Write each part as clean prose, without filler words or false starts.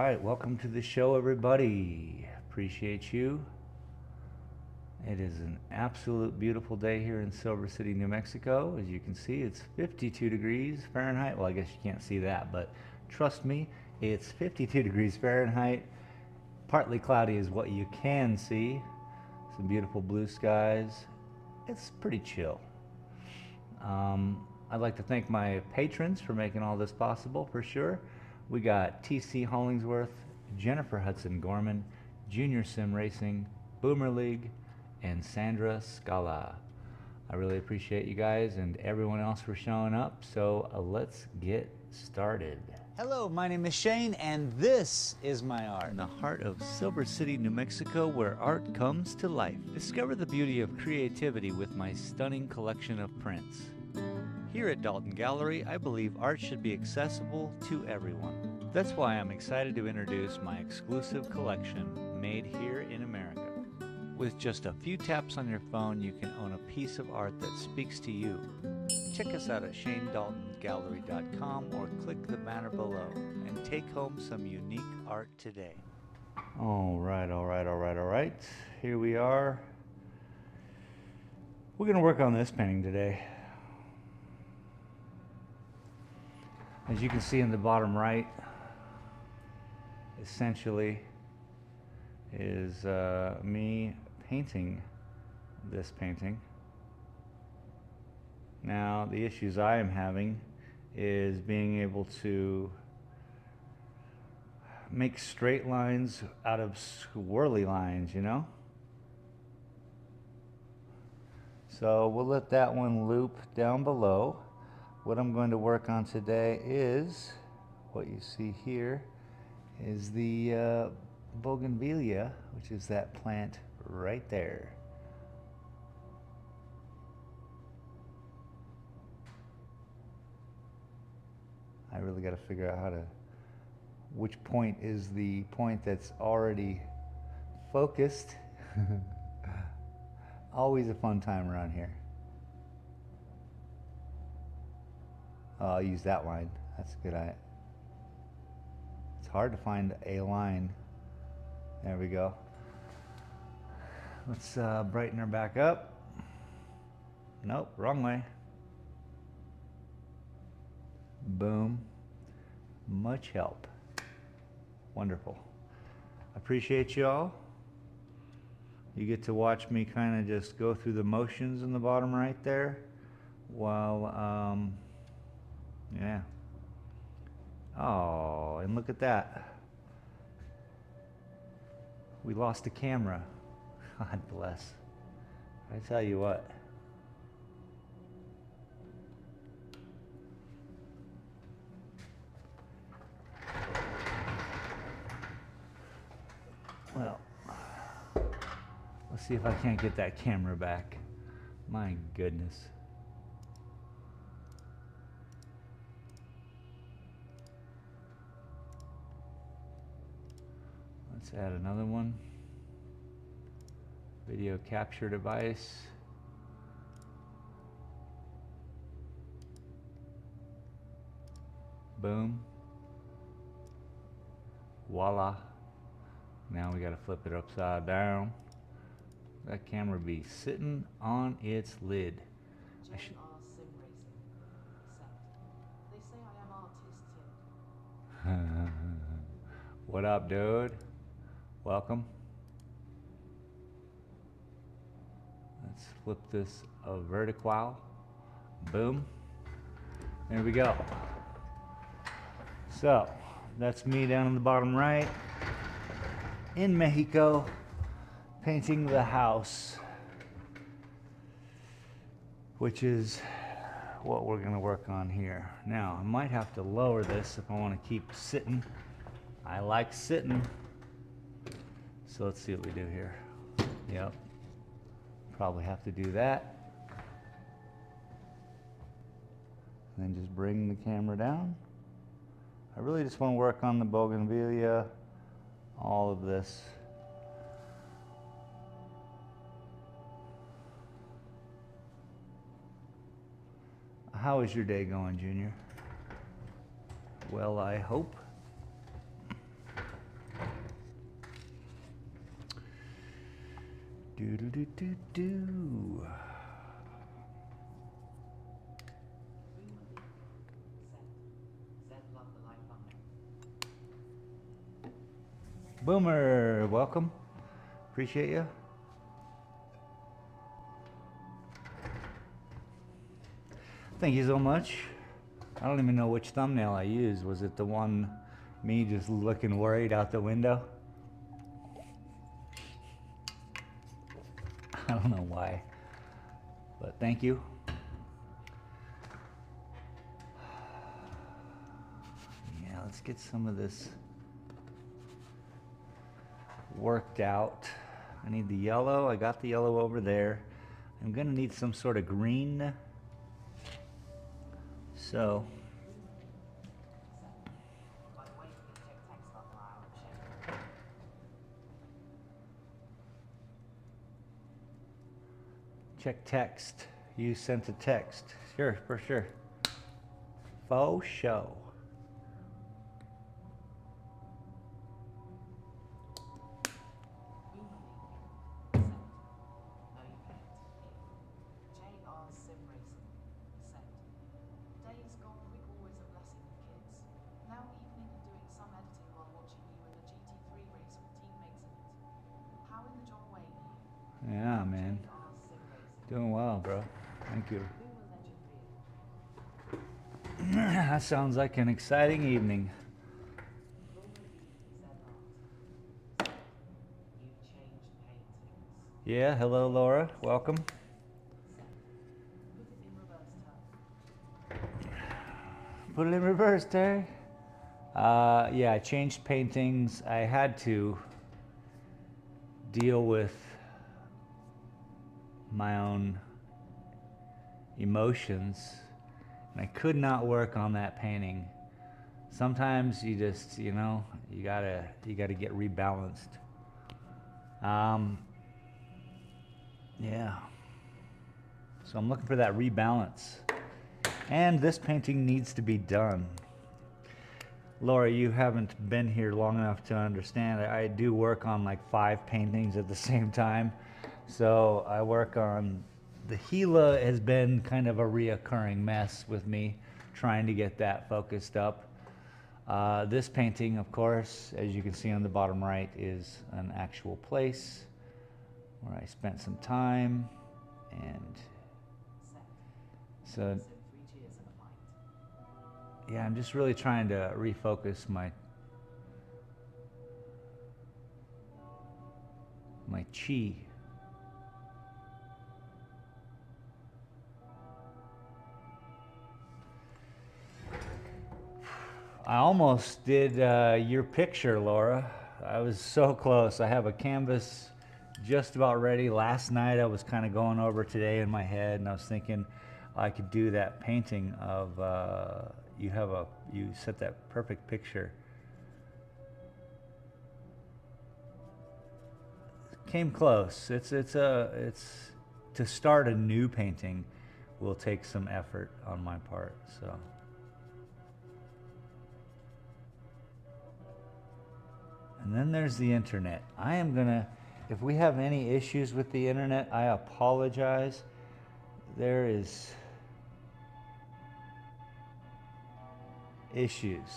right, welcome to the show, everybody. Appreciate you. It is an absolute beautiful day here in Silver City, New Mexico. As you can see, it's 52 degrees Fahrenheit. Well, I guess you can't see that, but trust me, it's 52 degrees Fahrenheit. Partly cloudy is what you can see. Some beautiful blue skies. It's pretty chill. I'd like to thank my patrons for making all this possible, for sure. We got TC Hollingsworth, Jennifer Hudson Gorman, Junior Sim Racing, Boomer League, and Sandra Scala. I really appreciate you guys and everyone else for showing up, so let's get started. Hello, my name is Shane, and this is my art. In the heart of Silver City, New Mexico, where art comes to life. Discover the beauty of creativity with my stunning collection of prints. Here at Dalton Gallery, I believe art should be accessible to everyone. That's why I'm excited to introduce my exclusive collection, made here in America. With just a few taps on your phone, you can own a piece of art that speaks to you. Check us out at shanedaltongallery.com or click the banner below and take home some unique art today. All right. Here we are. We're going to work on this painting today. As you can see in the bottom right, essentially is me painting this painting. Now, the issues I am having is being able to make straight lines out of swirly lines, you know? So we'll let that one loop down below. What I'm going to work on today is, what you see here, is the bougainvillea, which is that plant right there. I really got to figure out which point is the point that's already focused. Always a fun time around here. I'll use that line. That's a good idea. It's hard to find a line. There we go. Let's brighten her back up. Nope, wrong way. Boom. Much help. Wonderful. Appreciate y'all. You get to watch me kind of just go through the motions in the bottom right there while yeah. Oh, and look at that. We lost a camera. God bless. I tell you what. Well, let's see if I can't get that camera back. My goodness. Let's add another one. Video capture device. Boom. Voila. Now we got to flip it upside down. That camera be sitting on its lid. Sim racing. They say I am artistic. What up, dude? Welcome. Let's flip this vertical. Boom. There we go. So, that's me down in the bottom right in Mexico painting the house, which is what we're going to work on here. Now, I might have to lower this if I want to keep sitting. I like sitting. So let's see what we do here. Yep. Probably have to do that. And then just bring the camera down. I really just want to work on the bougainvillea, all of this. How is your day going, Junior? Well, I hope. Doodle doo doo doo. Boomer, welcome. Appreciate you. Thank you so much. I don't even know which thumbnail I used. Was it the one me just looking worried out the window? I don't know why, but thank you. Yeah, let's get some of this worked out. I need the yellow. I got the yellow over there. I'm gonna need some sort of green. So check text. You sent a text. Sure, for sure. Faux show. Yeah, man. Doing well, bro. Thank you. That sounds like an exciting evening. Yeah, hello, Laura. Welcome. Put it in reverse, Terry. Yeah, I changed paintings. I had to deal with my own emotions, and I could not work on that painting. Sometimes you just, you know, you gotta get rebalanced. Yeah. So I'm looking for that rebalance, and this painting needs to be done. Laura, you haven't been here long enough to understand. I do work on like 5 paintings at the same time. So I work on, the gila has been kind of a reoccurring mess with me, trying to get that focused up. This painting, of course, as you can see on the bottom right, is an actual place where I spent some time, and so yeah, I'm just really trying to refocus my chi. I almost did your picture, Laura. I was so close. I have a canvas just about ready. Last night I was kind of going over today in my head, and I was thinking I could do that painting of you set that perfect picture. Came close. It's to start a new painting will take some effort on my part, so. And then there's the internet. I am gonna, if we have any issues with the internet, I apologize. There is issues.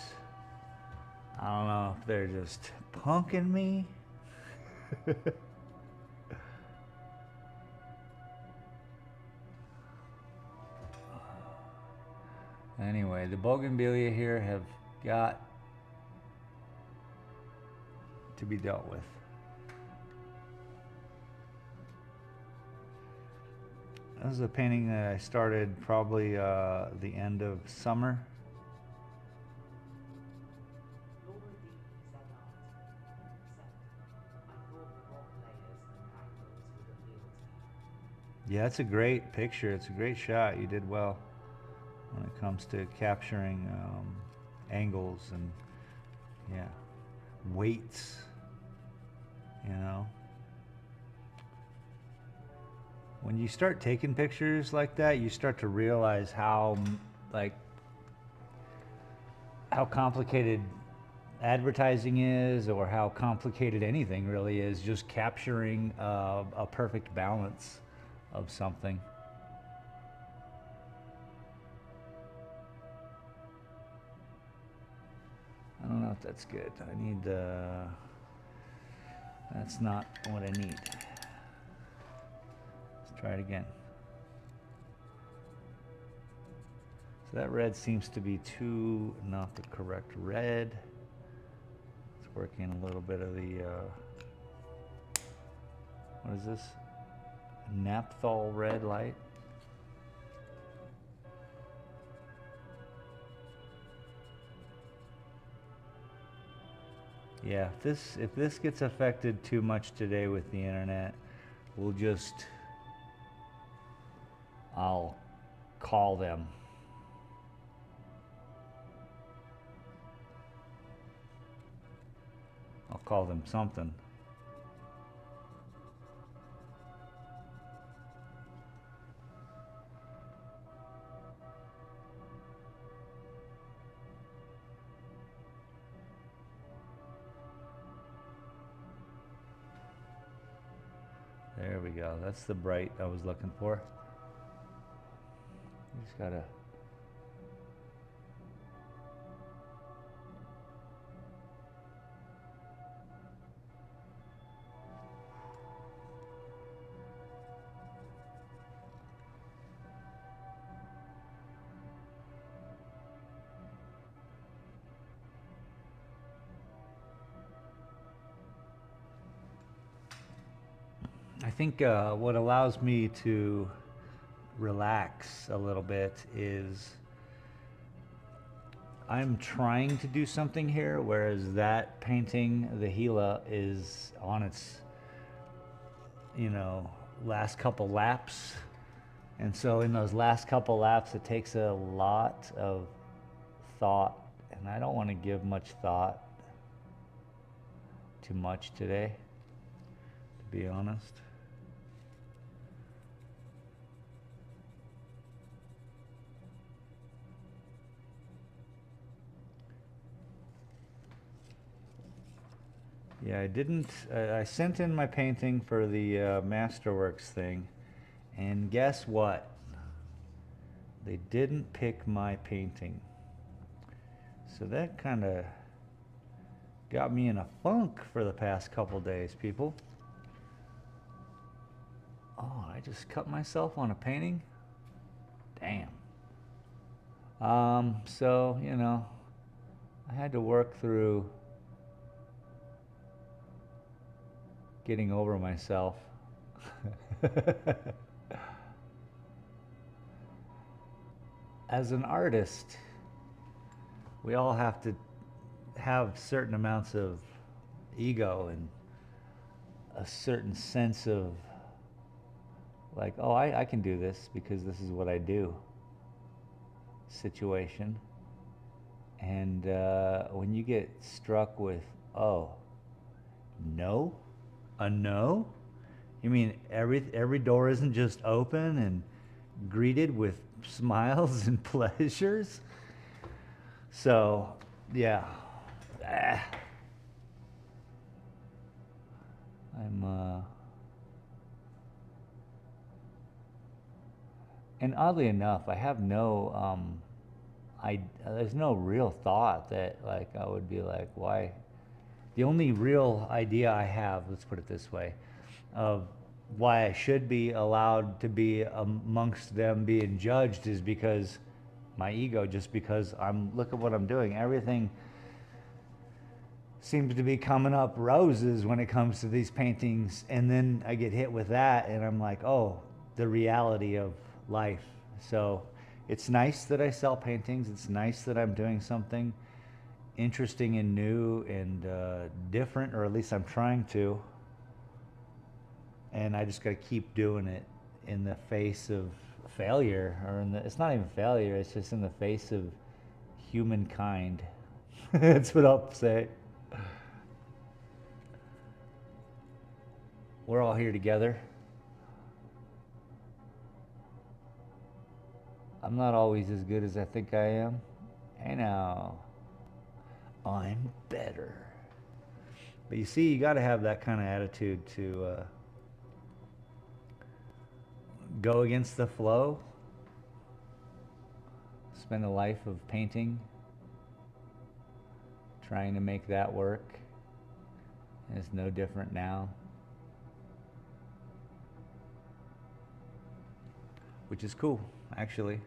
I don't know if they're just punking me. Anyway, the bougainvillea here have got to be dealt with. This is a painting that I started probably the end of summer. Yeah, it's a great picture. It's a great shot. You did well when it comes to capturing angles and, yeah, weights, you know. When you start taking pictures like that, you start to realize how complicated advertising is or how complicated anything really is, just capturing a perfect balance of something. I don't know if that's good. I need that's not what I need. Let's try it again. So that red seems to be not the correct red. Let's work in a little bit of the, what is this? Naphthol red light. Yeah, if this gets affected too much today with the internet, I'll call them. I'll call them something. There we go. That's the bright I was looking for. You just gotta. I think what allows me to relax a little bit is I'm trying to do something here, whereas that painting, the gila, is on its, last couple laps. And so in those last couple laps, it takes a lot of thought, and I don't want to give much thought too much today, to be honest. Yeah, I sent in my painting for the Masterworks thing, and guess what? They didn't pick my painting. So that kind of got me in a funk for the past couple days, people. Oh, I just cut myself on a painting? Damn. So, I had to work through getting over myself. As an artist, we all have to have certain amounts of ego and a certain sense of like, oh, I can do this because this is what I do situation. And when you get struck with, oh, no? A no? You mean every door isn't just open and greeted with smiles and pleasures? So, yeah. And oddly enough, I have no, there's no real thought that like I would be like, why? The only real idea I have, let's put it this way, of why I should be allowed to be amongst them being judged is because my ego, just because look at what I'm doing. Everything seems to be coming up roses when it comes to these paintings, and then I get hit with that and I'm like, oh, the reality of life. So it's nice that I sell paintings. It's nice that I'm doing something interesting and new and different, or at least I'm trying to. And I just got to keep doing it in the face of failure, or it's not even failure, it's just in the face of humankind. That's what I'll say. We're all here together. I'm not always as good as I think I am. Hey now. I'm better. But you see, you got to have that kind of attitude to go against the flow, spend a life of painting, trying to make that work. And it's no different now. Which is cool, actually.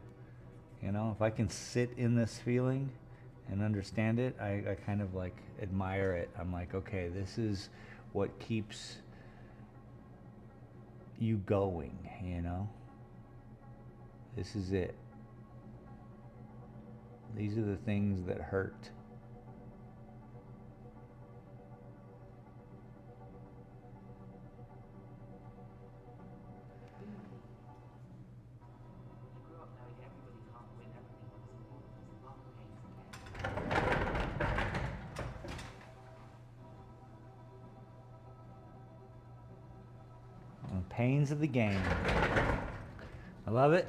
You know, if I can sit in this feeling and understand it, I kind of like admire it. I'm like, okay, this is what keeps you going, you know? This is it. These are the things that hurt. Pains of the game. I love it.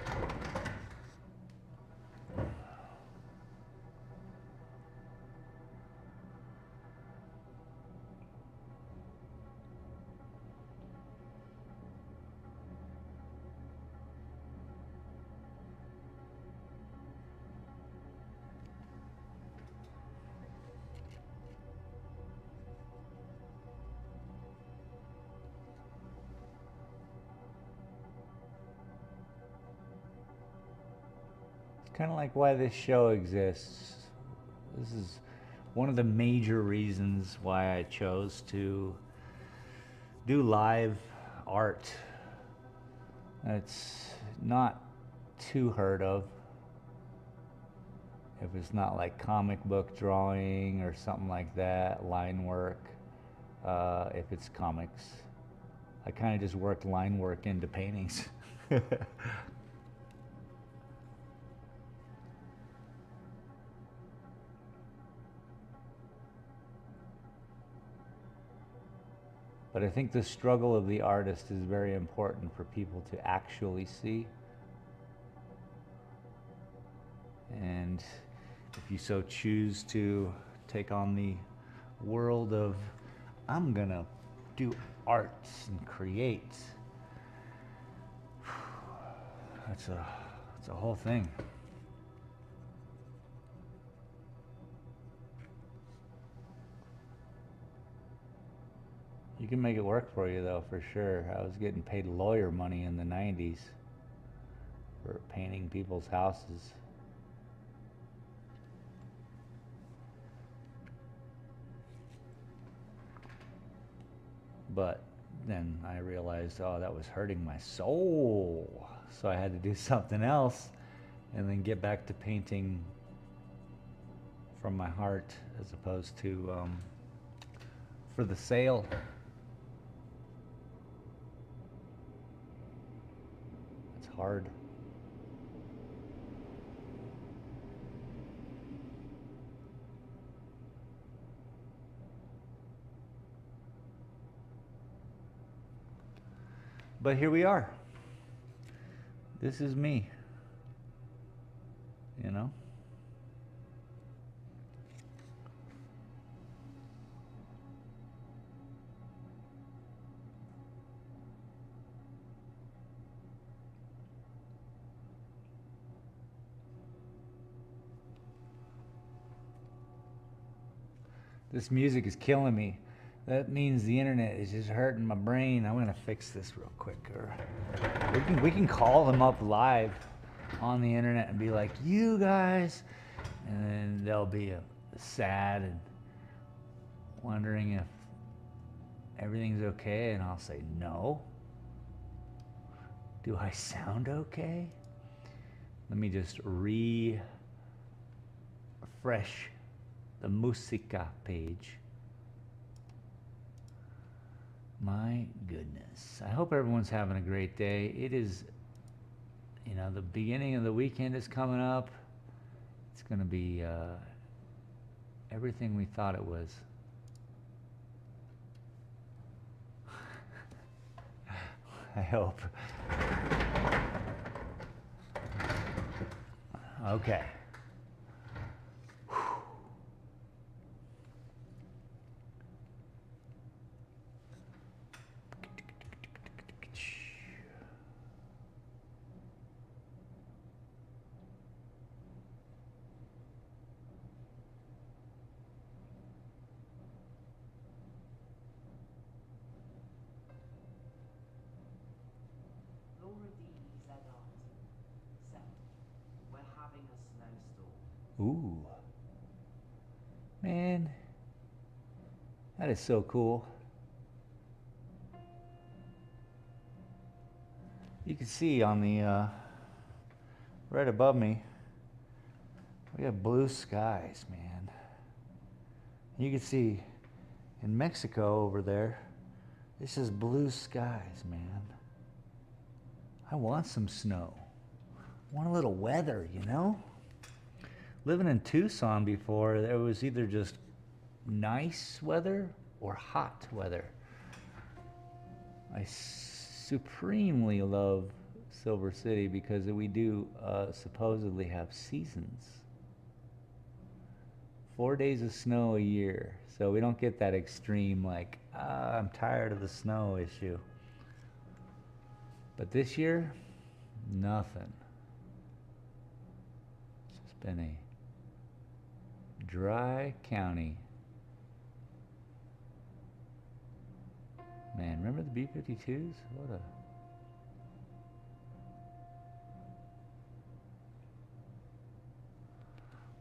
Kind of like why this show exists. This is one of the major reasons why I chose to do live art. It's not too heard of. If it's not like comic book drawing or something like that, line work. If it's comics, I kind of just worked line work into paintings. But I think the struggle of the artist is very important for people to actually see. And if you so choose to take on the world of, I'm gonna do arts and create, that's a whole thing. You can make it work for you though, for sure. I was getting paid lawyer money in the 90s for painting people's houses. But then I realized, oh, that was hurting my soul. So I had to do something else and then get back to painting from my heart as opposed to for the sale. It's hard. But here we are. This is me. You know? This music is killing me. That means the internet is just hurting my brain. I'm gonna fix this real quick. Or we can call them up live on the internet and be like, you guys, and then they'll be sad and wondering if everything's okay, and I'll say no. Do I sound okay? Let me just refresh the Musica page. My goodness. I hope everyone's having a great day. It is, you know, the beginning of the weekend is coming up. It's going to be everything we thought it was. I hope. Okay. That is so cool. You can see on the right above me, we have blue skies, man. You can see in Mexico over there, this is blue skies, man. I want some snow. I want a little weather, you know? Living in Tucson before, there was either just nice weather or hot weather. I supremely love Silver City because we do supposedly have seasons. 4 days of snow a year, so we don't get that extreme like, I'm tired of the snow issue. But this year, nothing. It's just been a dry county. Man, remember the B-52s?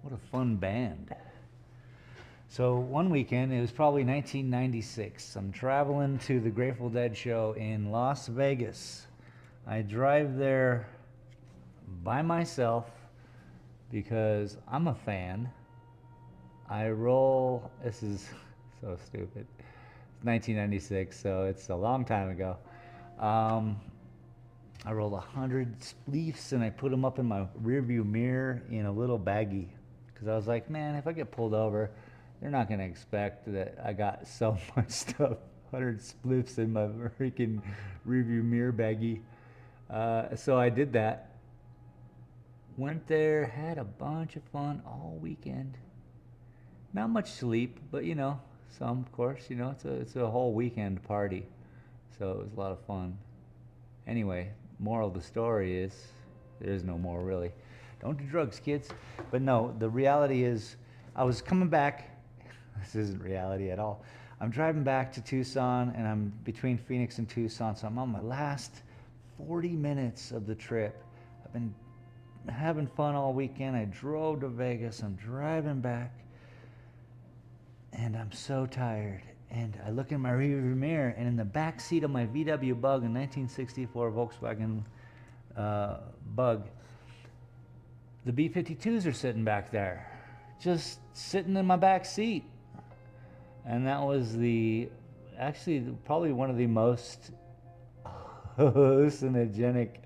What a fun band. So one weekend, it was probably 1996. I'm traveling to the Grateful Dead show in Las Vegas. I drive there by myself because I'm a fan. I roll, this is so stupid. It's 1996, so it's a long time ago. I rolled 100 spleefs and I put them up in my rearview mirror in a little baggie. Because I was like, man, if I get pulled over, they're not going to expect that I got so much stuff, 100 spliffs in my freaking rearview mirror baggie. So I did that. Went there, had a bunch of fun all weekend. Not much sleep, but you know, some, of course. You know, it's a whole weekend party. So it was a lot of fun. Anyway, moral of the story is, there is no more really. Don't do drugs, kids. But no, the reality is, I was coming back. This isn't reality at all. I'm driving back to Tucson, and I'm between Phoenix and Tucson, so I'm on my last 40 minutes of the trip. I've been having fun all weekend. I drove to Vegas. I'm driving back, and I'm so tired. And I look in my rearview mirror, and in the back seat of my VW Bug, a 1964 Volkswagen Bug, the B-52s are sitting back there, just sitting in my back seat. And that was actually probably one of the most hallucinogenic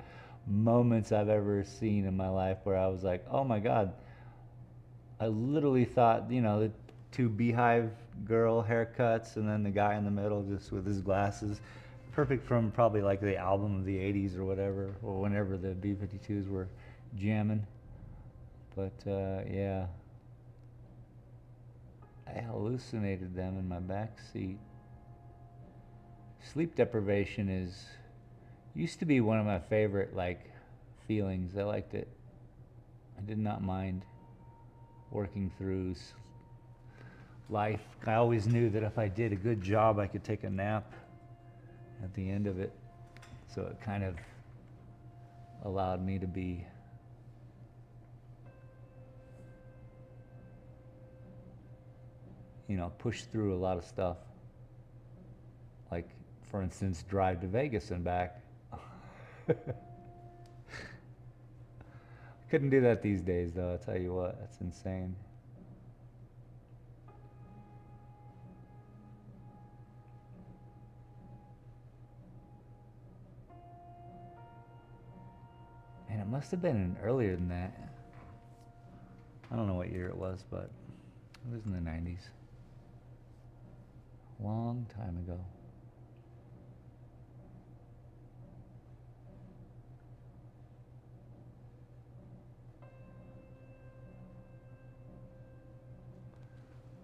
moments I've ever seen in my life, where I was like, oh my God. I literally thought, you know, the two beehive girl haircuts and then the guy in the middle just with his glasses. Perfect from probably like the album of the 80s or whatever, or whenever the B-52s were jamming. But yeah, I hallucinated them in my back seat. Sleep deprivation used to be one of my favorite feelings. I liked it. I did not mind working through life. I always knew that if I did a good job, I could take a nap at the end of it. So it kind of allowed me to be push through a lot of stuff. Like, for instance, drive to Vegas and back. Couldn't do that these days, though. I'll tell you what, that's insane. And it must have been earlier than that. I don't know what year it was, but it was in the 90s. Long time ago.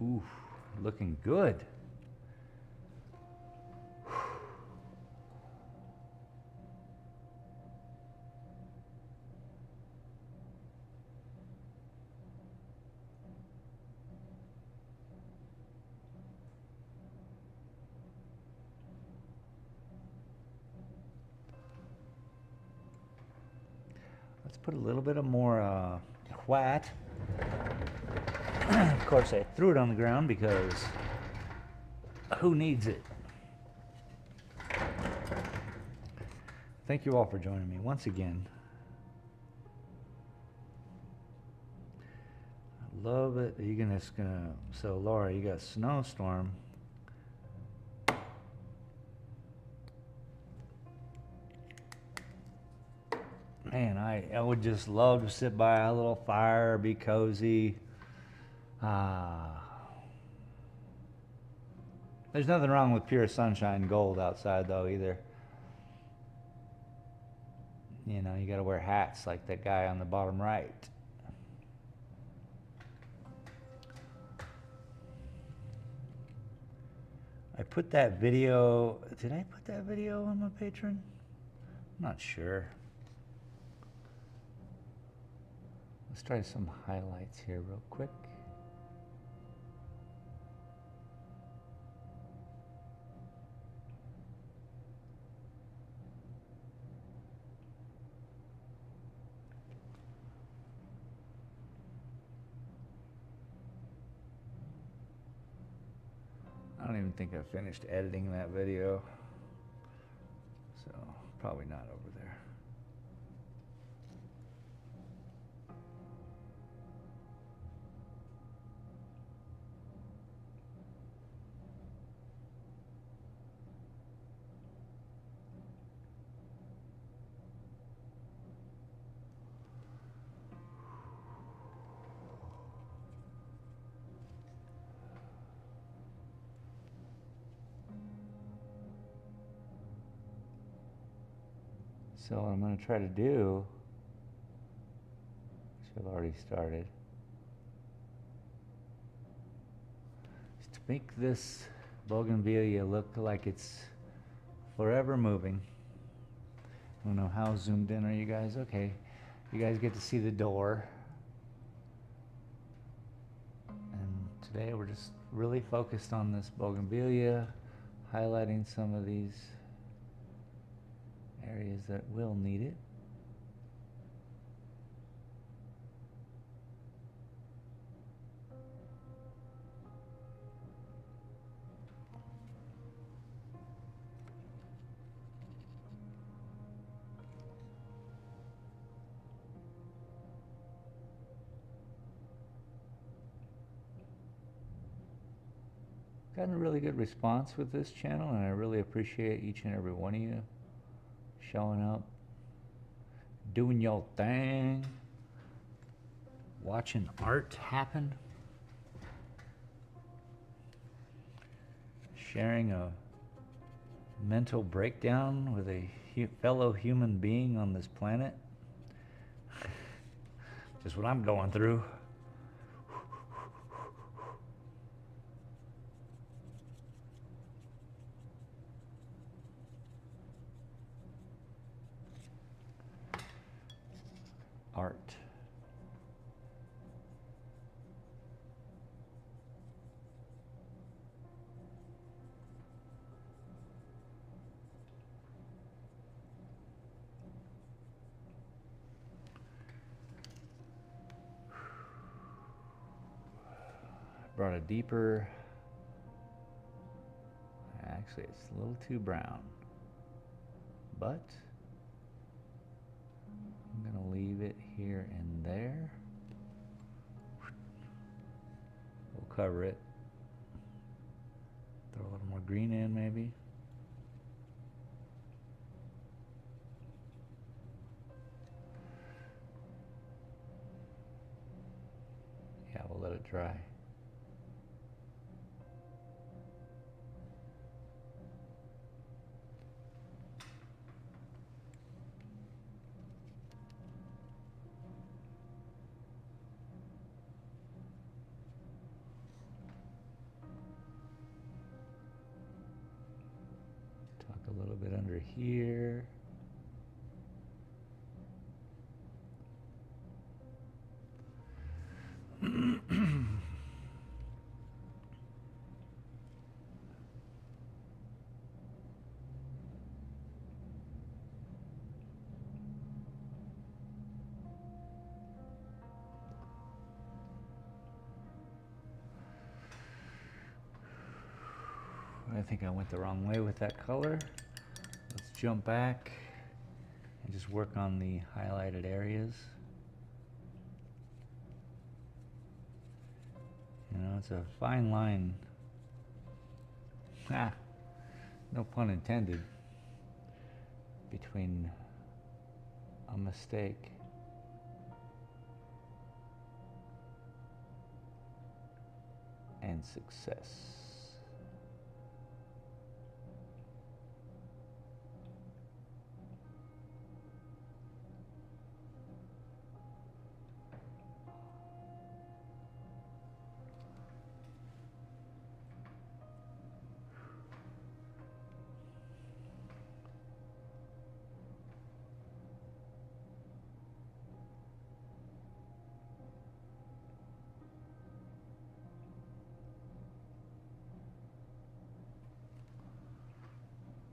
Ooh, looking good. Let's put a little bit of more white. Of course, I threw it on the ground because who needs it? Thank you all for joining me once again. I love it. So Laura, you got snowstorm. Man, I would just love to sit by a little fire, be cozy. There's nothing wrong with pure sunshine gold outside though either. You know, you gotta wear hats like that guy on the bottom right. I put that video, did I put that video on my Patreon? I'm not sure. Let's try some highlights here real quick. I don't even think I finished editing that video, so probably not over there. So what I'm going to try to do, which I've already started, is to make this bougainvillea look like it's forever moving. I don't know how zoomed in are you guys? Okay, you guys get to see the door. And today we're just really focused on this bougainvillea, highlighting some of these areas that will need it. Gotten a really good response with this channel, and I really appreciate each and every one of you showing up, doing your thing, watching art happen, sharing a mental breakdown with a fellow human being on this planet. Just what I'm going through. Art. I brought a deeper, actually it's a little too brown, but I'm going to leave it here and there. We'll cover it. Throw a little more green in maybe. Yeah, we'll let it dry. A little bit under here. I think I went the wrong way with that color. Let's jump back and just work on the highlighted areas. You know, it's a fine line. No pun intended. Between a mistake and success.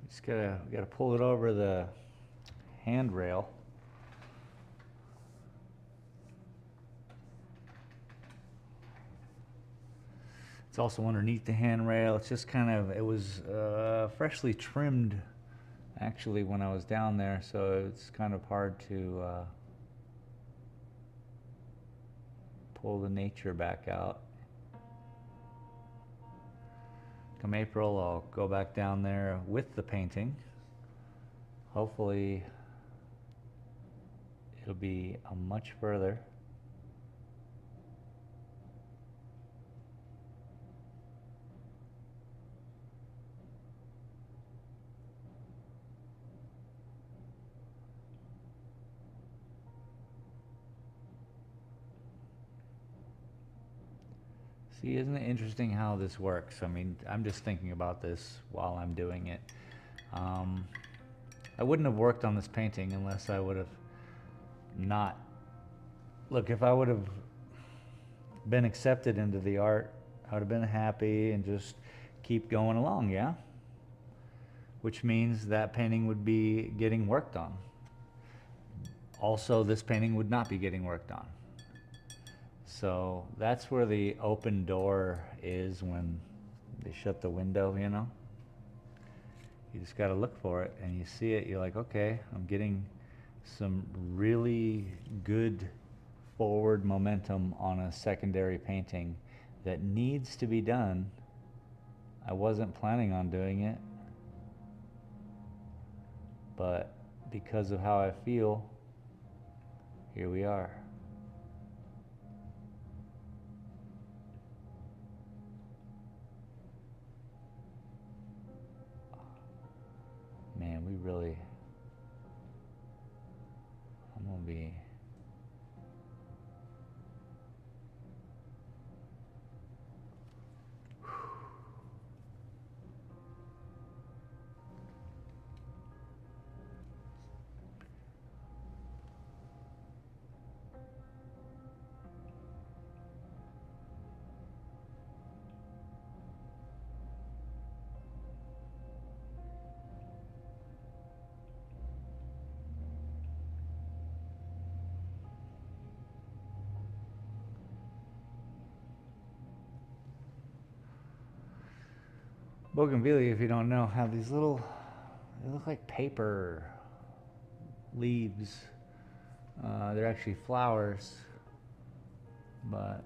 Just gotta pull it over the handrail. It's also underneath the handrail. It's just kind of, it was freshly trimmed actually when I was down there, so it's kind of hard to pull the nature back out. Come April, I'll go back down there with the painting. Hopefully it'll be a much further. See, isn't it interesting how this works? I mean, I'm just thinking about this while I'm doing it. I wouldn't have worked on this painting unless I would have not... Look, if I would have been accepted into the art, I would have been happy and just keep going along, yeah? Which means that painting would be getting worked on. Also, this painting would not be getting worked on. So that's where the open door is when they shut the window, you know? You just gotta look for it and you see it, you're like, okay, I'm getting some really good forward momentum on a secondary painting that needs to be done. I wasn't planning on doing it, but because of how I feel, here we are. Man, we really, I'm gonna be, bougainvillea, if you don't know, have these little, they look like paper leaves. They're actually flowers, but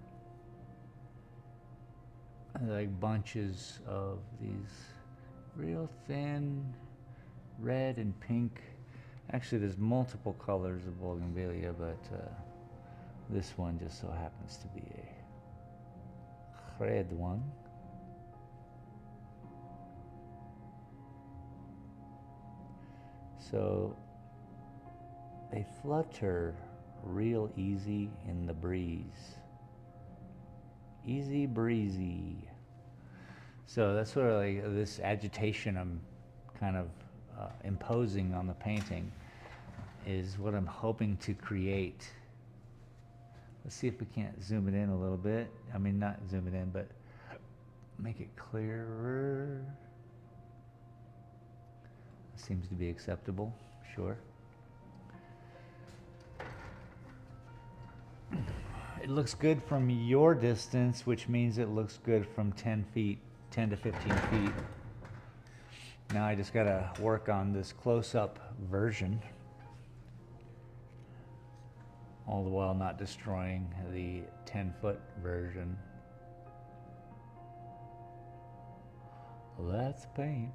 they're like bunches of these real thin red and pink. Actually, there's multiple colors of bougainvillea, but this one just so happens to be a red one. So they flutter real easy in the breeze. Easy breezy. So that's sort of like this agitation I'm kind of imposing on the painting is what I'm hoping to create. Let's see if we can't zoom it in a little bit. I mean, not zoom it in, but make it clearer. Seems to be acceptable, sure. It looks good from your distance, which means it looks good from 10 feet, 10 to 15 feet Now I just gotta work on this close-up version, all the while not destroying the 10-foot version. Let's paint.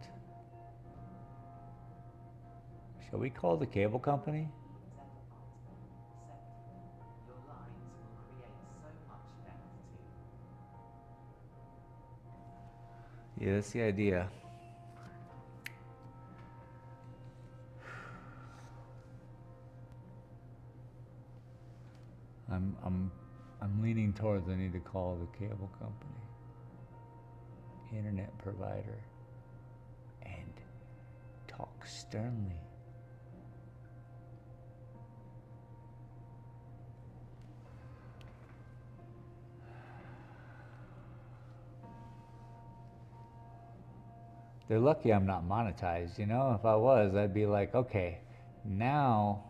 Shall we call the cable company? Your lines will create so much density. Yeah, that's the idea. I'm leaning towards I need to call the cable company, internet provider, and talk sternly. They're lucky I'm not monetized, you know? If I was, I'd be like, okay, now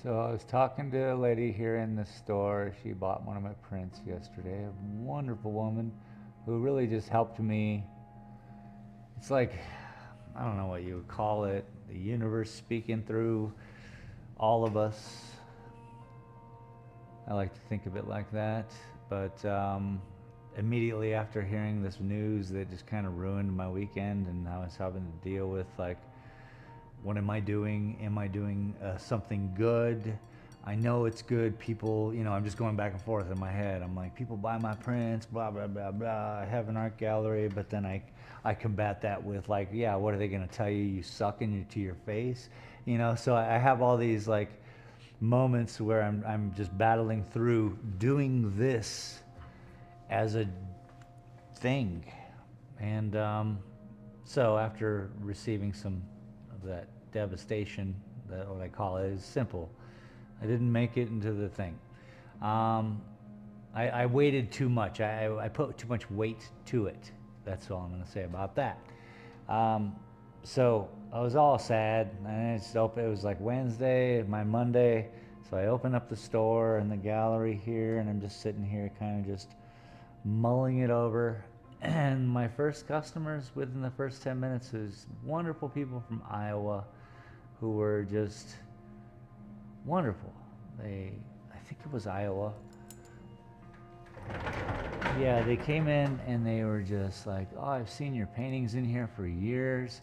so I was talking to a lady here in the store. She bought one of my prints yesterday. A wonderful woman who really just helped me. It's like, I don't know what you would call it, the universe speaking through all of us. I like to think of it like that. But immediately after hearing this news that just kind of ruined my weekend, and I was having to deal with like, what am I doing? Am I doing something good? I know it's good. People, you know, I'm just going back and forth in my head. I'm like, people buy my prints, blah, blah, blah, blah. I have an art gallery, but then I combat that with like, yeah, what are they going to tell you? You suck to your face, you know? So I have all these like moments where I'm just battling through doing this as a thing. And so after receiving some of that devastation, that what I call it, is simple. I didn't make it into the thing. I waited too much. I put too much weight to it. That's all I'm going to say about that. So I was all sad, and it was like Wednesday, my Monday. So I opened up the store and the gallery here, and I'm just sitting here kind of just mulling it over. And my first customers within the first 10 minutes was wonderful people from Iowa who were just wonderful. I think it was Iowa. Yeah, they came in and they were just like, oh, I've seen your paintings in here for years.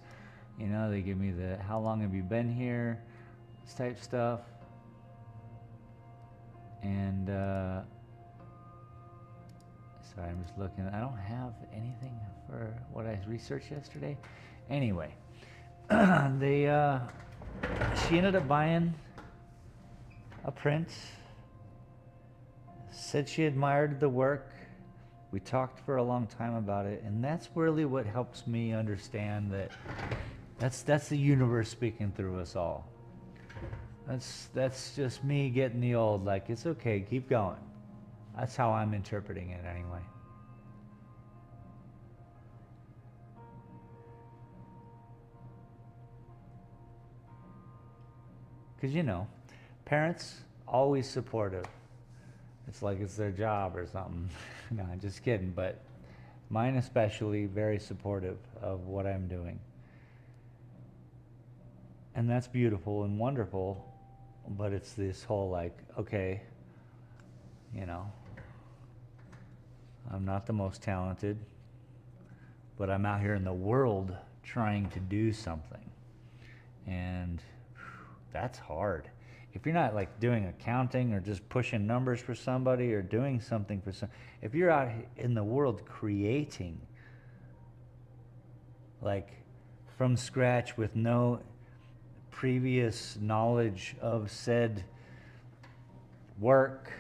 You know, they give me the, how long have you been here? This type stuff. And, sorry, I'm just looking. I don't have anything for what I researched yesterday. Anyway, she ended up buying a print, said she admired the work. We talked for a long time about it, and that's really what helps me understand that that's the universe speaking through us all. That's just me getting the old, like, it's okay, keep going. That's how I'm interpreting it anyway. Because, you know, parents, always supportive. It's like it's their job or something. No, I'm just kidding. But mine especially, very supportive of what I'm doing. And that's beautiful and wonderful. But it's this whole like, okay, you know, I'm not the most talented, but I'm out here in the world trying to do something. And that's hard. If you're not like doing accounting or just pushing numbers for somebody or doing something for if you're out in the world creating, like from scratch with no previous knowledge of said work,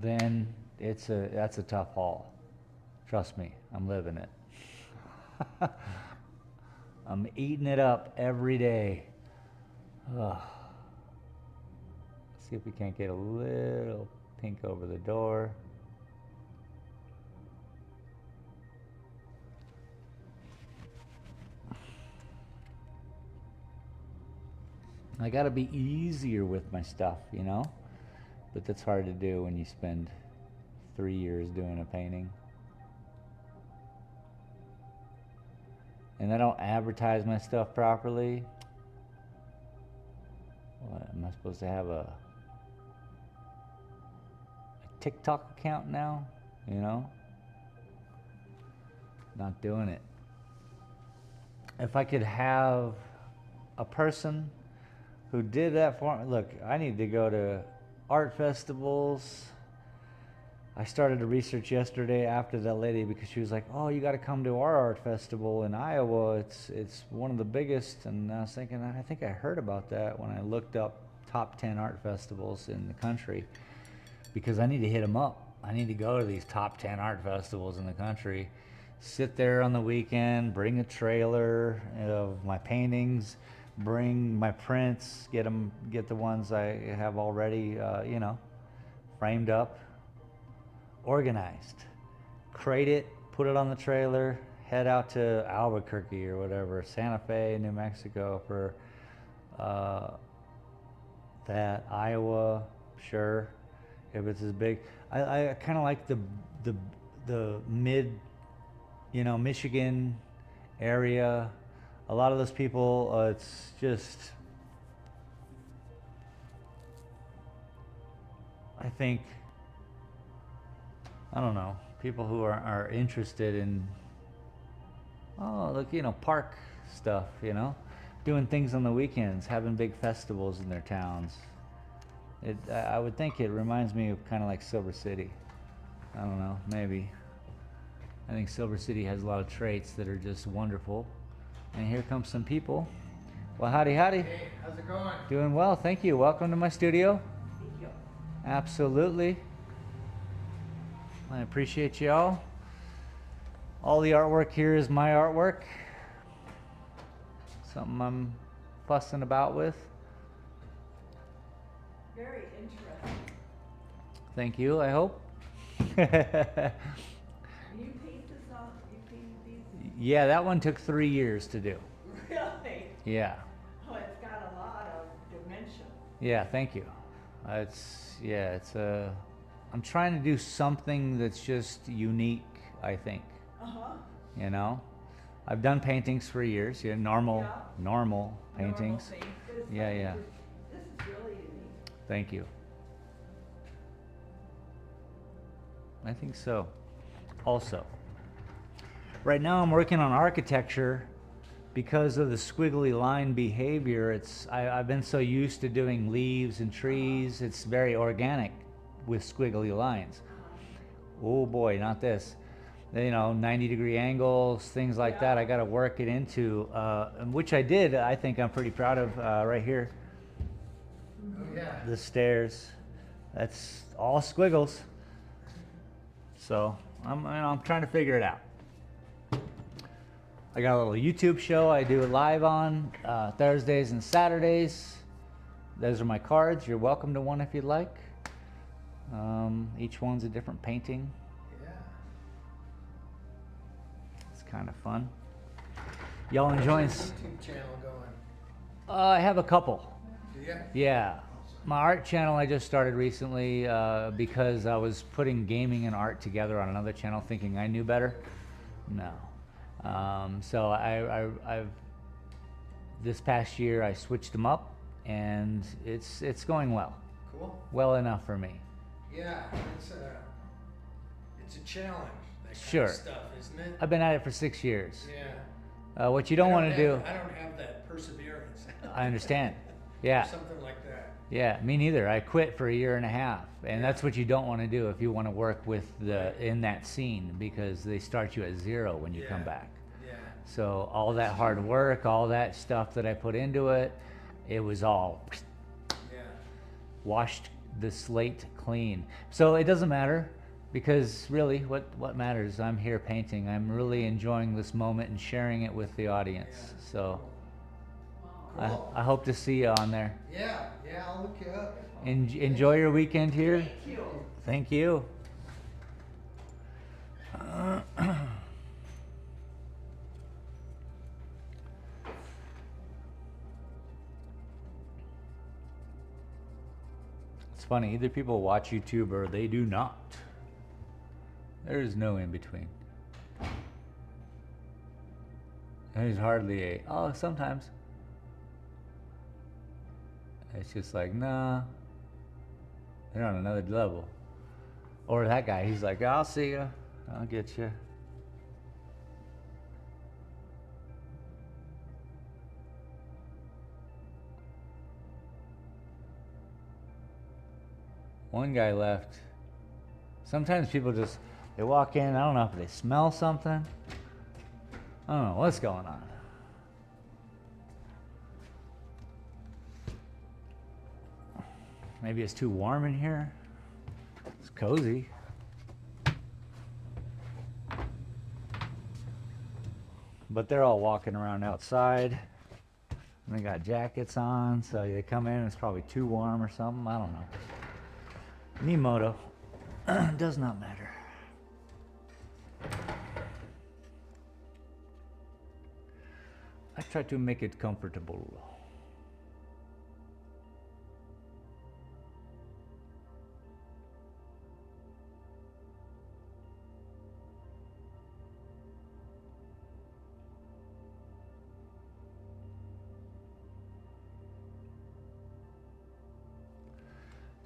then that's a tough haul. Trust me, I'm living it. I'm eating it up every day. Ugh. See if we can't get a little pink over the door. I gotta be easier with my stuff, you know? But that's hard to do when you spend 3 years doing a painting. And I don't advertise my stuff properly. What, am I supposed to have a TikTok account now? You know? Not doing it. If I could have a person who did that for me. Look, I need to go to art festivals. I started to research yesterday after that lady because she was like, oh, you got to come to our art festival in Iowa. It's one of the biggest. And I was thinking, I think I heard about that when I looked up top 10 art festivals in the country, because I need to hit them up. I need to go to these top 10 art festivals in the country, sit there on the weekend, bring a trailer of my paintings, bring my prints, get the ones I have already, you know, framed up, organized, crate it, put it on the trailer, head out to Albuquerque or whatever, Santa Fe, New Mexico for that, Iowa, sure, if it's as big. I kind of like the mid, you know, Michigan area. A lot of those people, it's just, I think, I don't know, people who are interested in, oh, look, you know, park stuff, you know, doing things on the weekends, having big festivals in their towns. I would think it reminds me of kind of like Silver City. I don't know, maybe. I think Silver City has a lot of traits that are just wonderful. And here comes some people. Well, howdy, howdy. Hey, how's it going? Doing well, thank you. Welcome to my studio. Thank you. Absolutely. I appreciate y'all. All the artwork here is my artwork. Something I'm fussing about with. Very interesting. Thank you, I hope. You paint this off? You painted these? Yeah, that one took 3 years to do. Really? Yeah. Oh, it's got a lot of dimension. Yeah, thank you. I'm trying to do something that's just unique, I think. Uh-huh. You know? I've done paintings for years, normal paintings. Normal paint. Yeah, yeah. This is really unique. Thank you. I think so. Also, right now I'm working on architecture because of the squiggly line behavior. I've been so used to doing leaves and trees. It's very organic with squiggly lines. Oh boy, not this. 90-degree angles, things like that. I got to work it into, which I did. I think I'm pretty proud of right here. Oh yeah. The stairs. That's all squiggles. So I'm trying to figure it out. I got a little YouTube show I do it live on Thursdays and Saturdays. Those are my cards. You're welcome to one if you'd like. Each one's a different painting. Yeah. It's kind of fun. Y'all enjoying? How's your YouTube channel going? I have a couple. Do you? Yeah. My art channel I just started recently because I was putting gaming and art together on another channel thinking I knew better. No. So I've this past year I switched them up and it's going well. Cool. Well enough for me. Yeah, it's a challenge. That kind Sure. of stuff, isn't it? I've been at it for 6 years. Yeah. What you don't want to do, I don't have that perseverance. I understand. Yeah. Something like that. Yeah, me neither. I quit for 1.5 years, and that's what you don't want to do if you want to work with in that scene, because they start you at 0 when you come back. Yeah. So all that hard work, all that stuff that I put into it, it was all Yeah. washed the slate clean. So it doesn't matter, because really what matters, I'm here painting. I'm really enjoying this moment and sharing it with the audience. Yeah. So Wow. Cool. I hope to see you on there. Yeah, I'll look you up. Enjoy your weekend here. Thank you. It's funny, either people watch YouTube or they do not. There is no in between. There's hardly a, oh, sometimes. It's just like, nah, they're on another level. Or that guy, he's like, I'll see you, I'll get you. One guy left. Sometimes people just, they walk in, I don't know if they smell something. I don't know what's going on. Maybe it's too warm in here. It's cozy. But they're all walking around outside. And they got jackets on, so they come in, it's probably too warm or something. I don't know. Mimoto. Does not matter. I try to make it comfortable.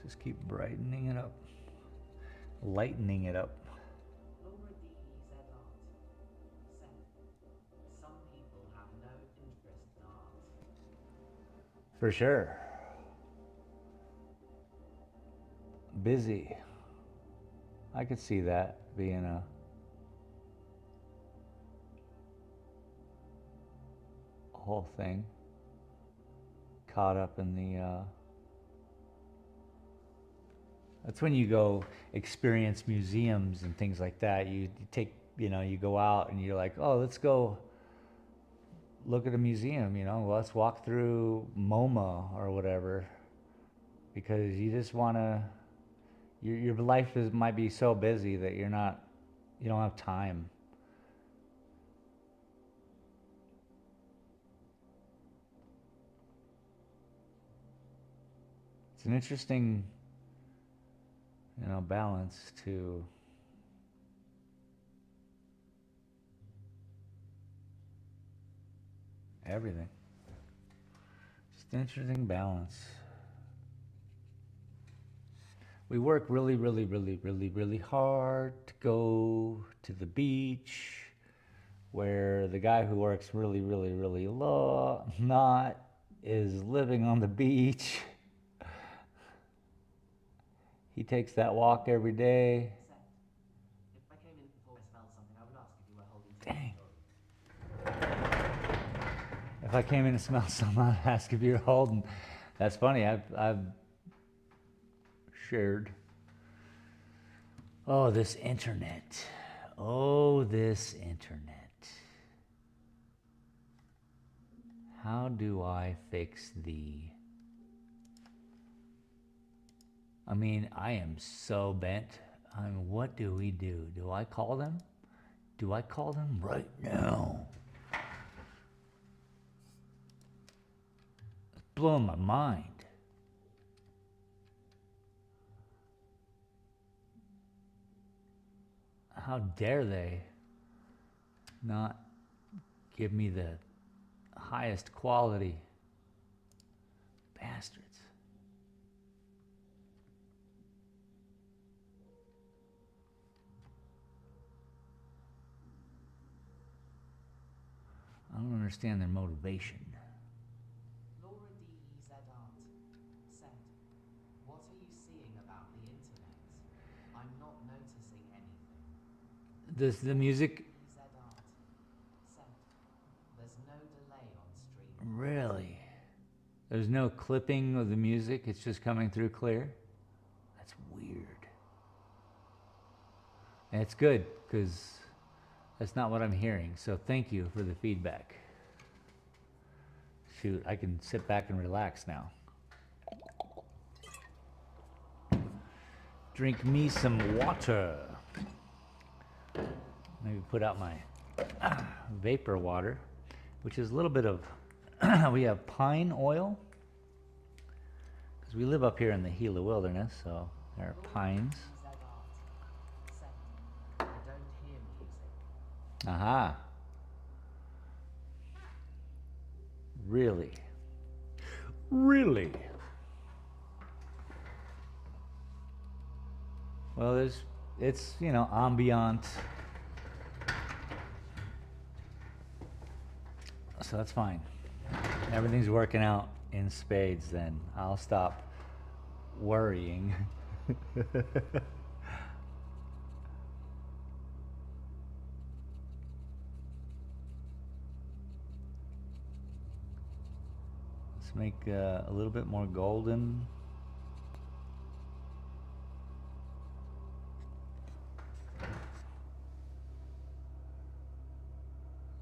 Just keep brightening it up, lightening it up. Laura D. Z. Art said, some people have no interest in art. For sure. Busy. I could see that being a whole thing. Caught up in the that's when you go experience museums and things like that. You take, you go out and you're like, oh, let's go look at a museum, let's walk through MoMA or whatever, because you just want to, your life might be so busy that you don't have time. It's an interesting balance to everything. Just an interesting balance. We work really, really, really, really, really hard to go to the beach, where the guy who works really, really, really not is living on the beach. He takes that walk every day. If I came in before I smelled something, I would ask if you were holding to the story. If I came in and smelled something, I'd ask if you're holding. That's funny. I've shared. Oh, this internet. Oh, this internet. How do I fix the... I am so bent. What do we do? Do I call them? Do I call them right now? It's blowing my mind. How dare they not give me the highest quality? Bastards. I don't understand their motivation. Laura D. Z. Art said, what are you seeing about the internet? I'm not noticing anything. The music... Z. Art said, there's no delay on stream. Really? There's no clipping of the music, it's just coming through clear? That's weird. And it's good, because that's not what I'm hearing, so thank you for the feedback. Shoot, I can sit back and relax now. Drink me some water. Maybe put out my vapor water, which is a little bit of, we have pine oil, because we live up here in the Gila wilderness, so there are pines. I don't hear music. Aha. Really? Really? Well, it's, you know, ambient. So that's fine. Everything's working out in spades then. I'll stop worrying. Let's make a little bit more golden.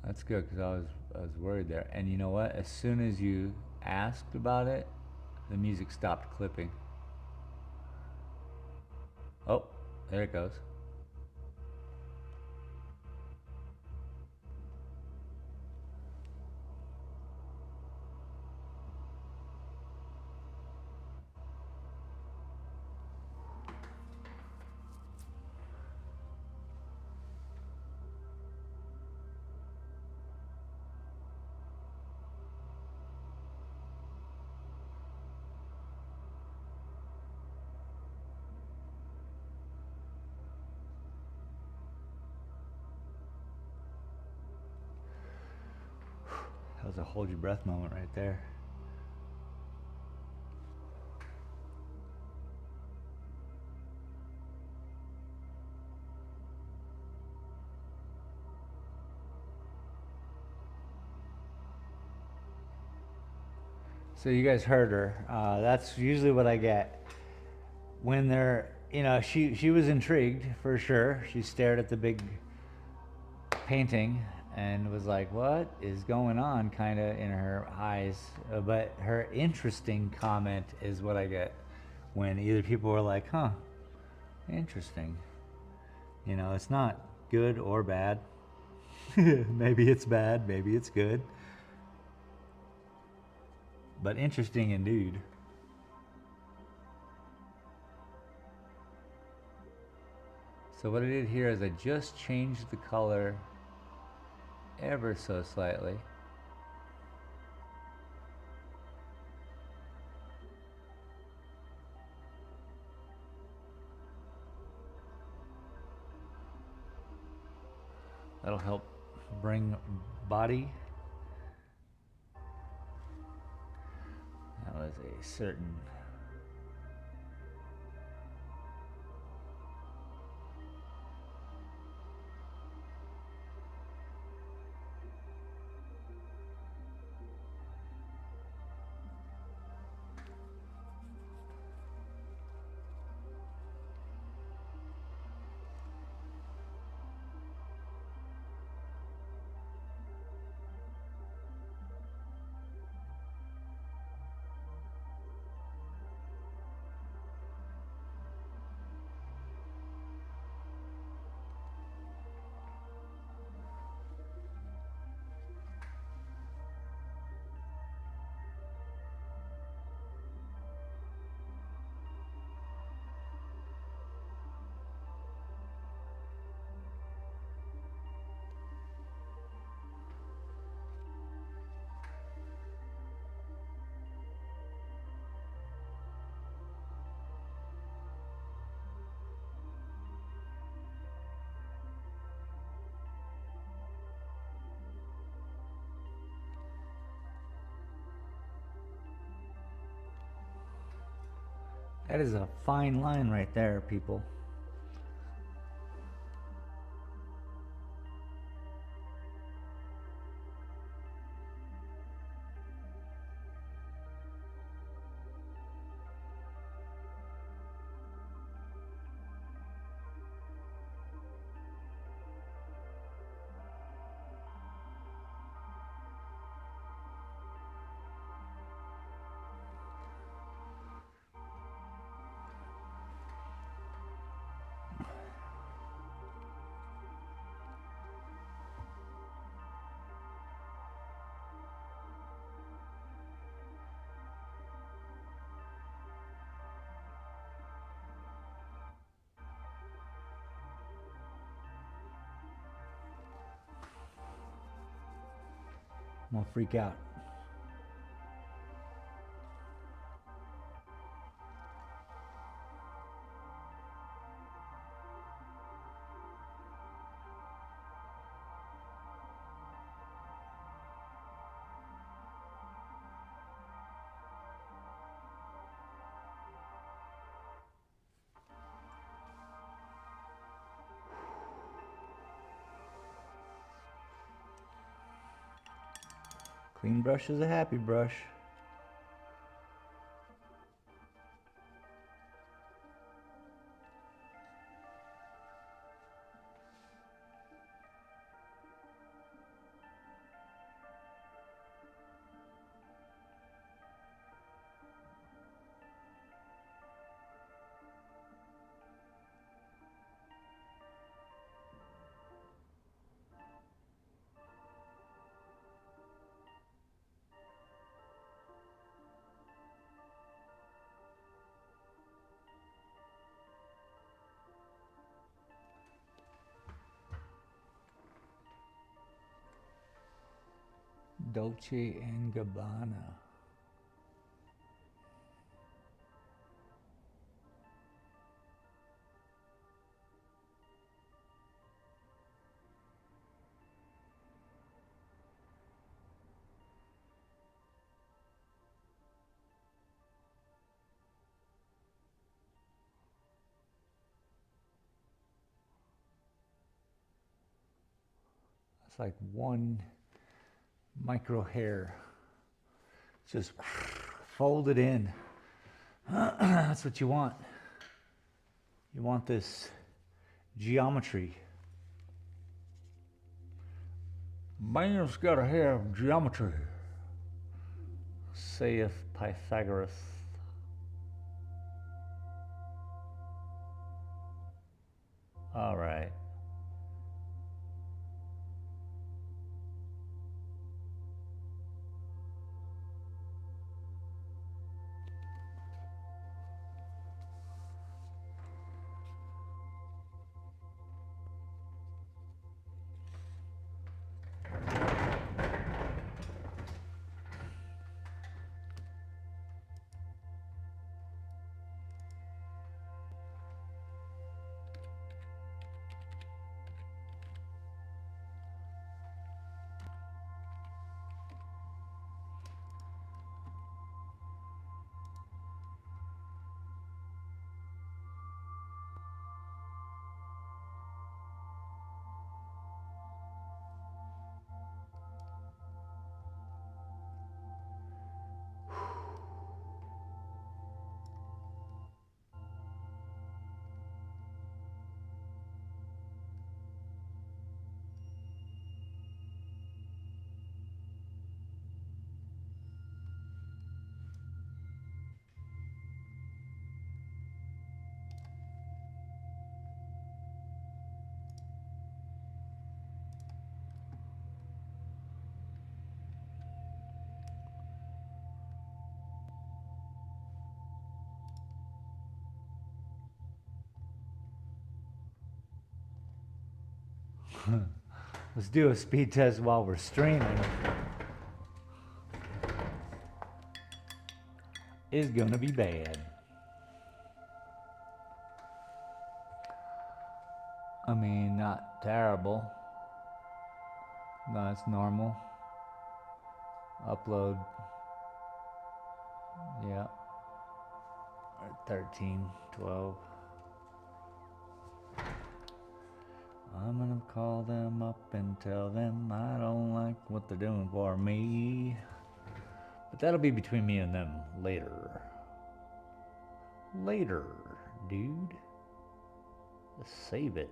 That's good, because I was worried there. And you know what? As soon as you asked about it, the music stopped clipping. Oh, there it goes. That was a hold your breath moment right there. So you guys heard her. That's usually what I get when they're, you know, she was intrigued for sure. She stared at the big painting and was like, what is going on, kind of in her eyes. But her interesting comment is what I get when either people were like, huh, interesting. You know, it's not good or bad. Maybe it's bad, maybe it's good. But interesting indeed. So what I did here is I just changed the color ever so slightly. That'll help bring body. That was a certain that is a fine line right there, people. I'm gonna freak out. Clean brush is a happy brush. Dolce and Gabbana. It's like one micro hair. Just fold it in. That's what you want. You want this geometry. Man's gotta have geometry, saith Pythagoras. All right. Let's do a speed test while we're streaming. It's gonna be bad. I mean, not terrible. No, it's normal. Upload. Yeah. 13, 12. I'm gonna call them up and tell them I don't like what they're doing for me. But that'll be between me and them later. Later, dude. Save it.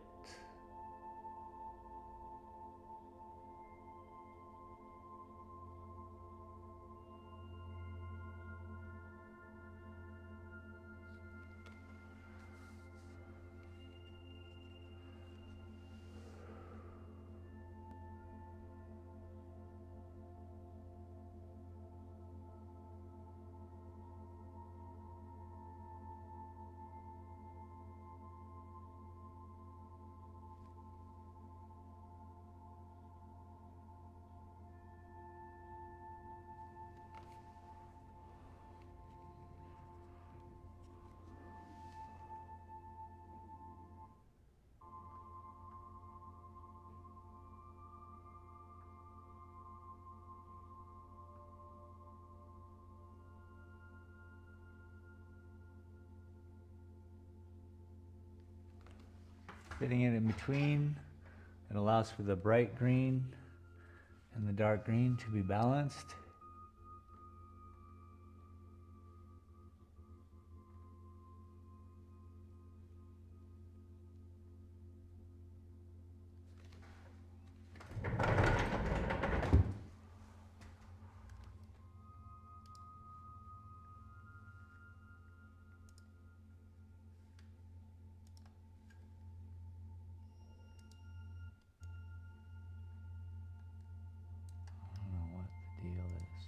Fitting it in between. It allows for the bright green and the dark green to be balanced. I don't know what the deal is.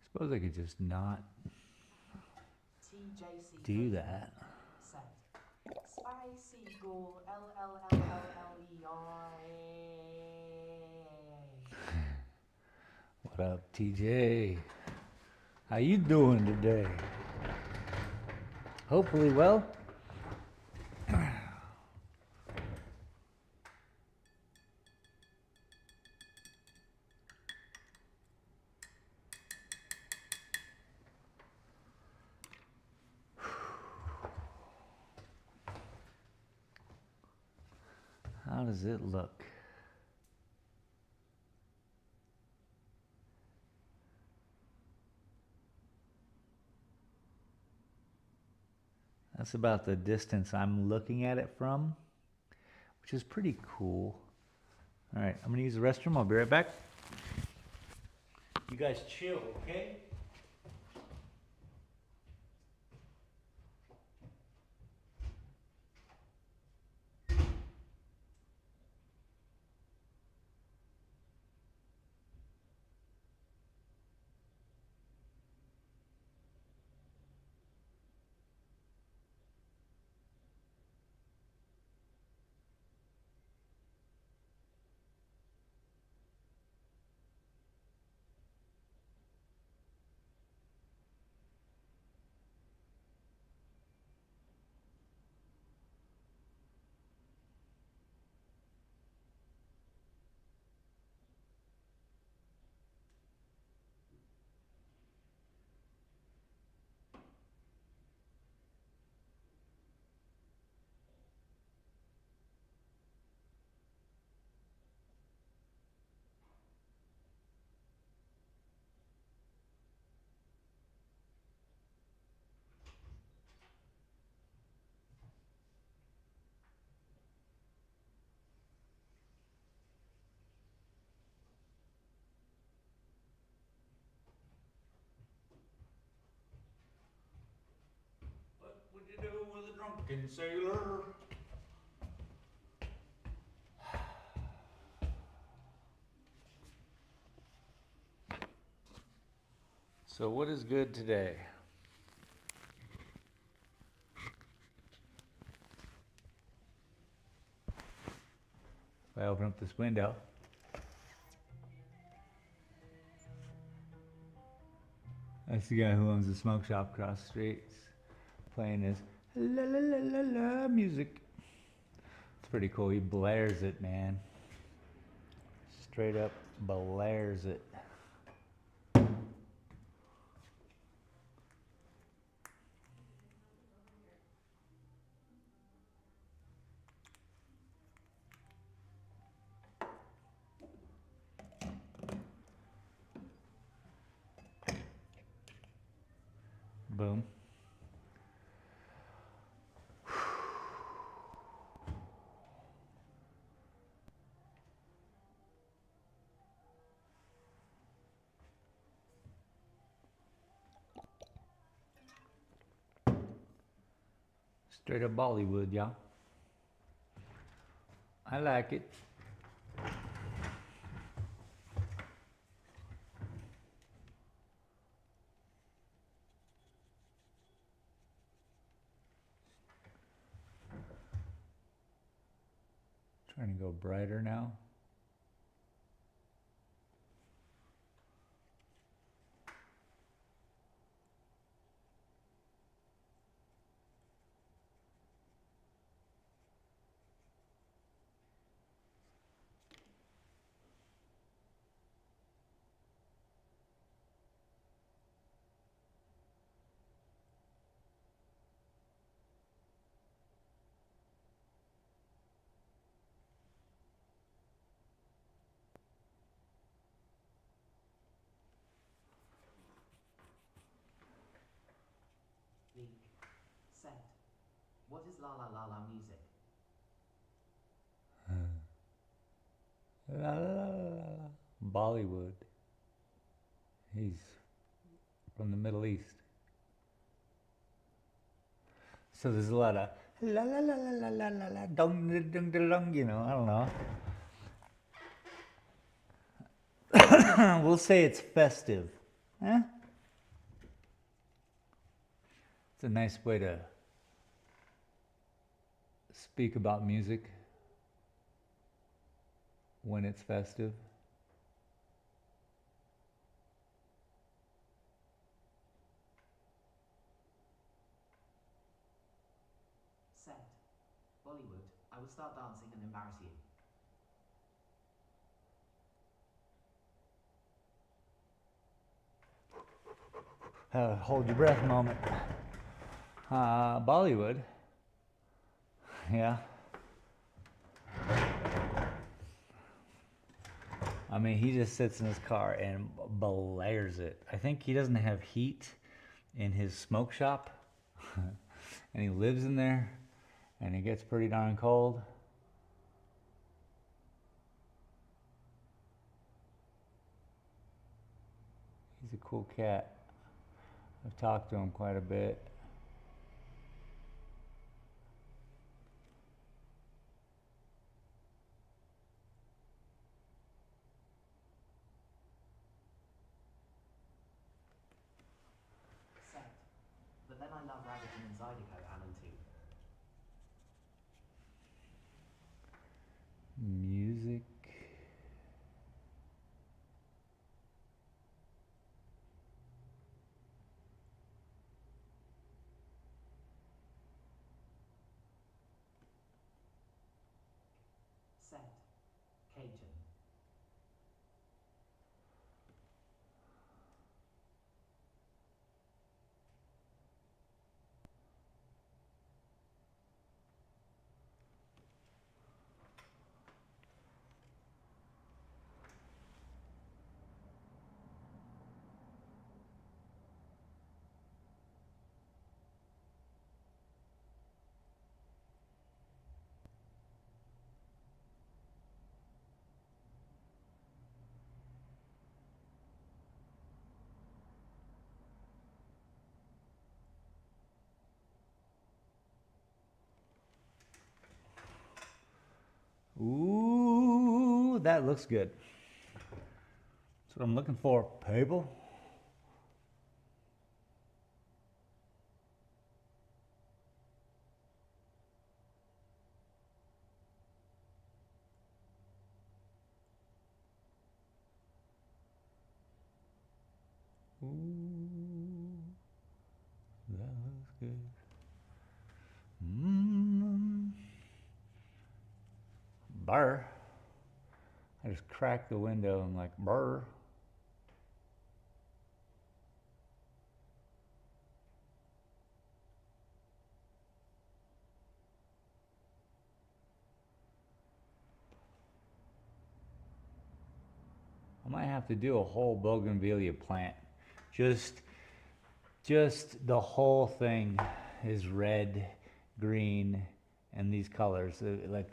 I suppose I could just not TJC do that. said, Spicy Gore LLLLLEI. What up, TJ? How you doing today? Hopefully well. How does it look? That's about the distance I'm looking at it from, which is pretty cool. All right, I'm gonna use the restroom. I'll be right back. You guys chill, okay? What would you do with a drunken sailor? So what is good today? If I open up this window, that's the guy who owns the smoke shop across the street. He's playing his la la la la la music. It's pretty cool. He blares it, man. Straight up blares it. Boom. Straight up Bollywood, y'all. I like it. Trying to go brighter now. is la la la la music? La, la, la, la, la. Bollywood. He's from the Middle East. So there's a lot of la la la la la la la la dong dong dong dong, you know, I don't know. We'll say it's festive. Eh? It's a nice way to speak about music when it's festive. Said, Bollywood, I will start dancing and embarrass you. Hold your breath a moment. Bollywood. Yeah. I mean, he just sits in his car and blares it. I think he doesn't have heat in his smoke shop. And he lives in there. And it gets pretty darn cold. He's a cool cat. I've talked to him quite a bit. Said, but then I love Radican and Zydeco, Alan too. Music. Said, Cajun. Ooh, that looks good. That's what I'm looking for, people. Ooh, that looks good. Burr. I just cracked the window and like, burr. I might have to do a whole bougainvillea plant. Just the whole thing is red, green, and these colors. Like,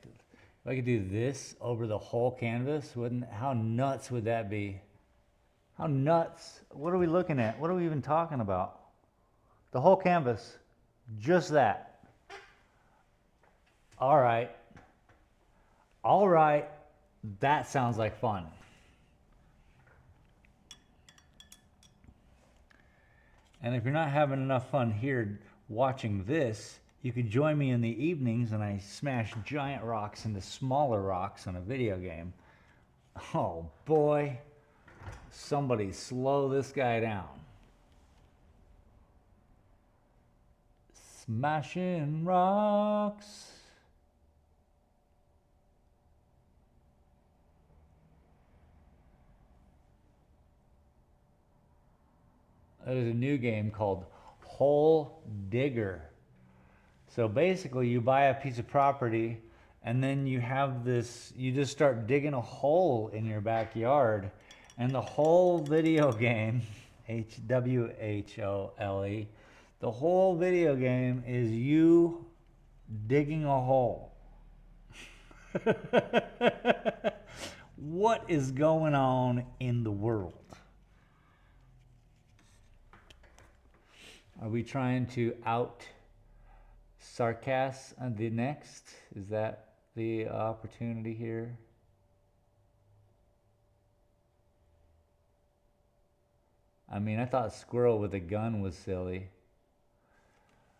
if I could do this over the whole canvas, how nuts would that be? How nuts? What are we looking at? What are we even talking about? The whole canvas, just that. All right. All right. That sounds like fun. And if you're not having enough fun here watching this, you can join me in the evenings and I smash giant rocks into smaller rocks on a video game. Oh boy, somebody slow this guy down. Smashing rocks. There's a new game called Hole Digger. So basically you buy a piece of property and then you have this, you just start digging a hole in your backyard, and the whole video game, HWHOLE, the whole video game is you digging a hole. What is going on in the world? Are we trying to out sarcasm on the next? Is that the opportunity here? I mean, I thought squirrel with a gun was silly.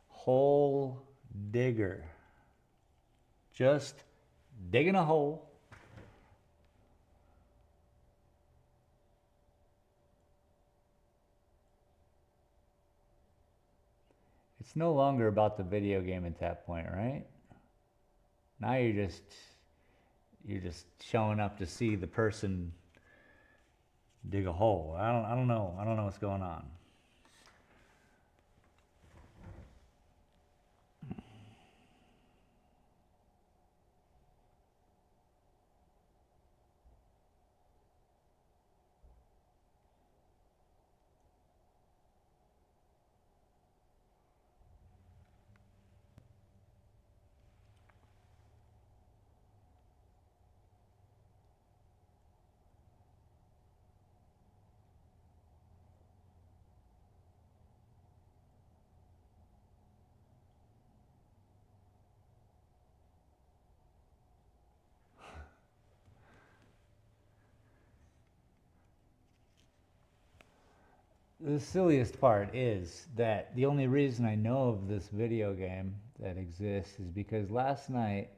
Hole digger. Just digging a hole. It's no longer about the video game at that point, right? Now you're just showing up to see the person dig a hole. I don't know what's going on. The silliest part is that the only reason I know of this video game that exists is because last night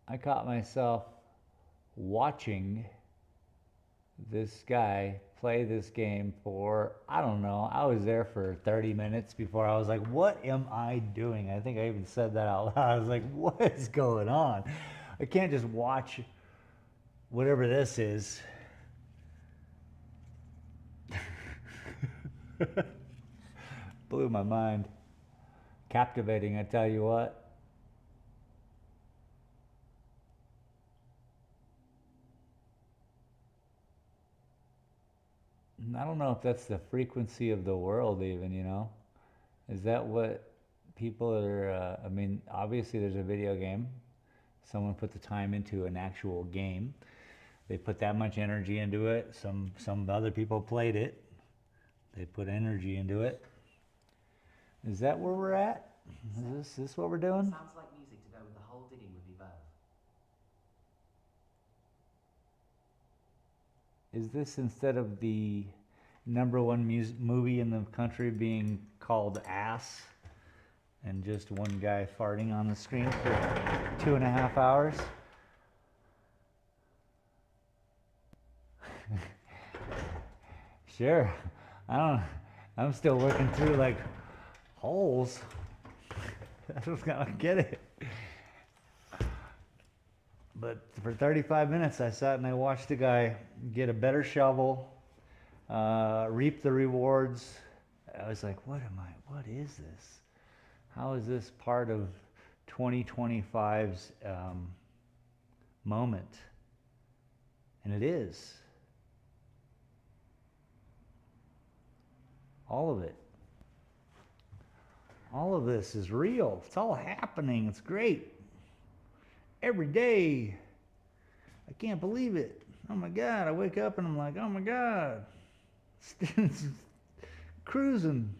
I caught myself watching this guy play this game for, I don't know, I was there for 30 minutes before I was like, what am I doing? I think I even said that out loud. I was like, what is going on? I can't just watch whatever this is. Blew my mind. Captivating, I tell you what. I don't know if that's the frequency of the world even, you know? Is that what people are, I mean, obviously there's a video game. Someone put the time into an actual game. They put that much energy into it. Some other people played it. They put energy into it. Is that where we're at? Is this what we're doing? Sounds like music to go with the whole digging with your verb. Is this instead of the #1 movie in the country being called Ass and just one guy farting on the screen for 2.5 hours? Sure. I'm still working through like holes. I just gotta get it. But for 35 minutes I sat and I watched a guy get a better shovel, reap the rewards. I was like, what is this? How is this part of 2025's moment? And it is. All of it. All of this is real. It's all happening. It's great. Every day. I can't believe it. Oh my God. I wake up and I'm like, oh my God. Cruising.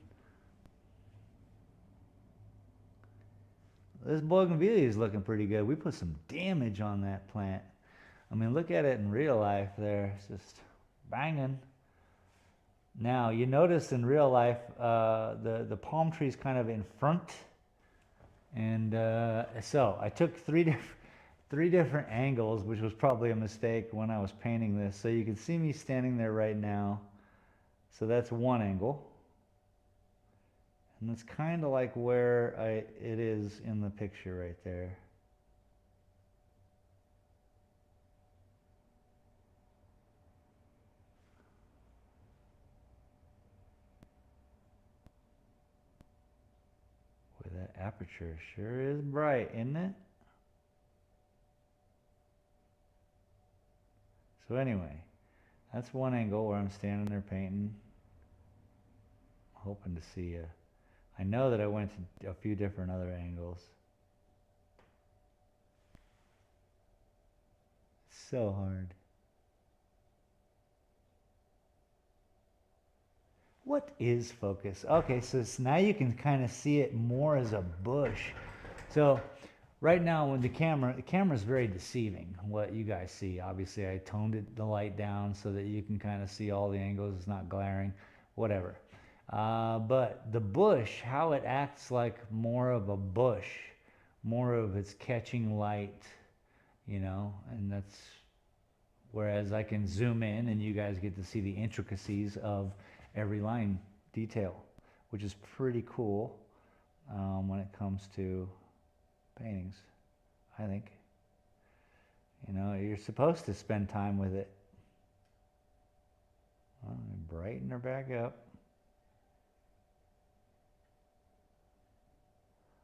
This bougainvillea is looking pretty good. We put some damage on that plant. I mean, look at it in real life there. It's just banging. Now, you notice in real life, the palm tree is kind of in front. And so I took three different angles, which was probably a mistake when I was painting this. So you can see me standing there right now. So that's one angle. And that's kind of like where it is in the picture right there. Boy, that aperture sure is bright, isn't it? So anyway, that's one angle where I'm standing there painting. Hoping to see I know that I went to a few different other angles. So hard. What is focus? Okay, so now you can kind of see it more as a bush. So right now when the camera is very deceiving, what you guys see. Obviously I toned the light down so that you can kind of see all the angles. It's not glaring, whatever. But the bush, how it acts like more of a bush, more of it's catching light, you know, and that's, whereas I can zoom in and you guys get to see the intricacies of every line detail, which is pretty cool when it comes to paintings, I think. You know, you're supposed to spend time with it. Well, brighten her back up.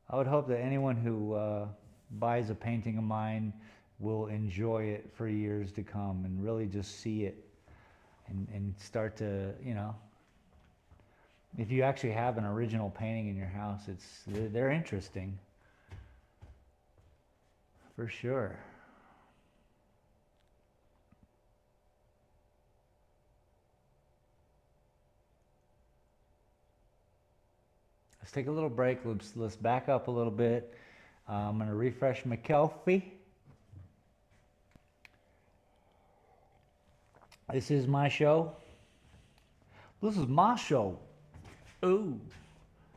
I would hope that anyone who buys a painting of mine will enjoy it for years to come and really just see it and start to, you know, if you actually have an original painting in your house, they're interesting. For sure. Let's take a little break. Let's back up a little bit. I'm going to refresh my coffee. This is my show. This is my show. Ooh.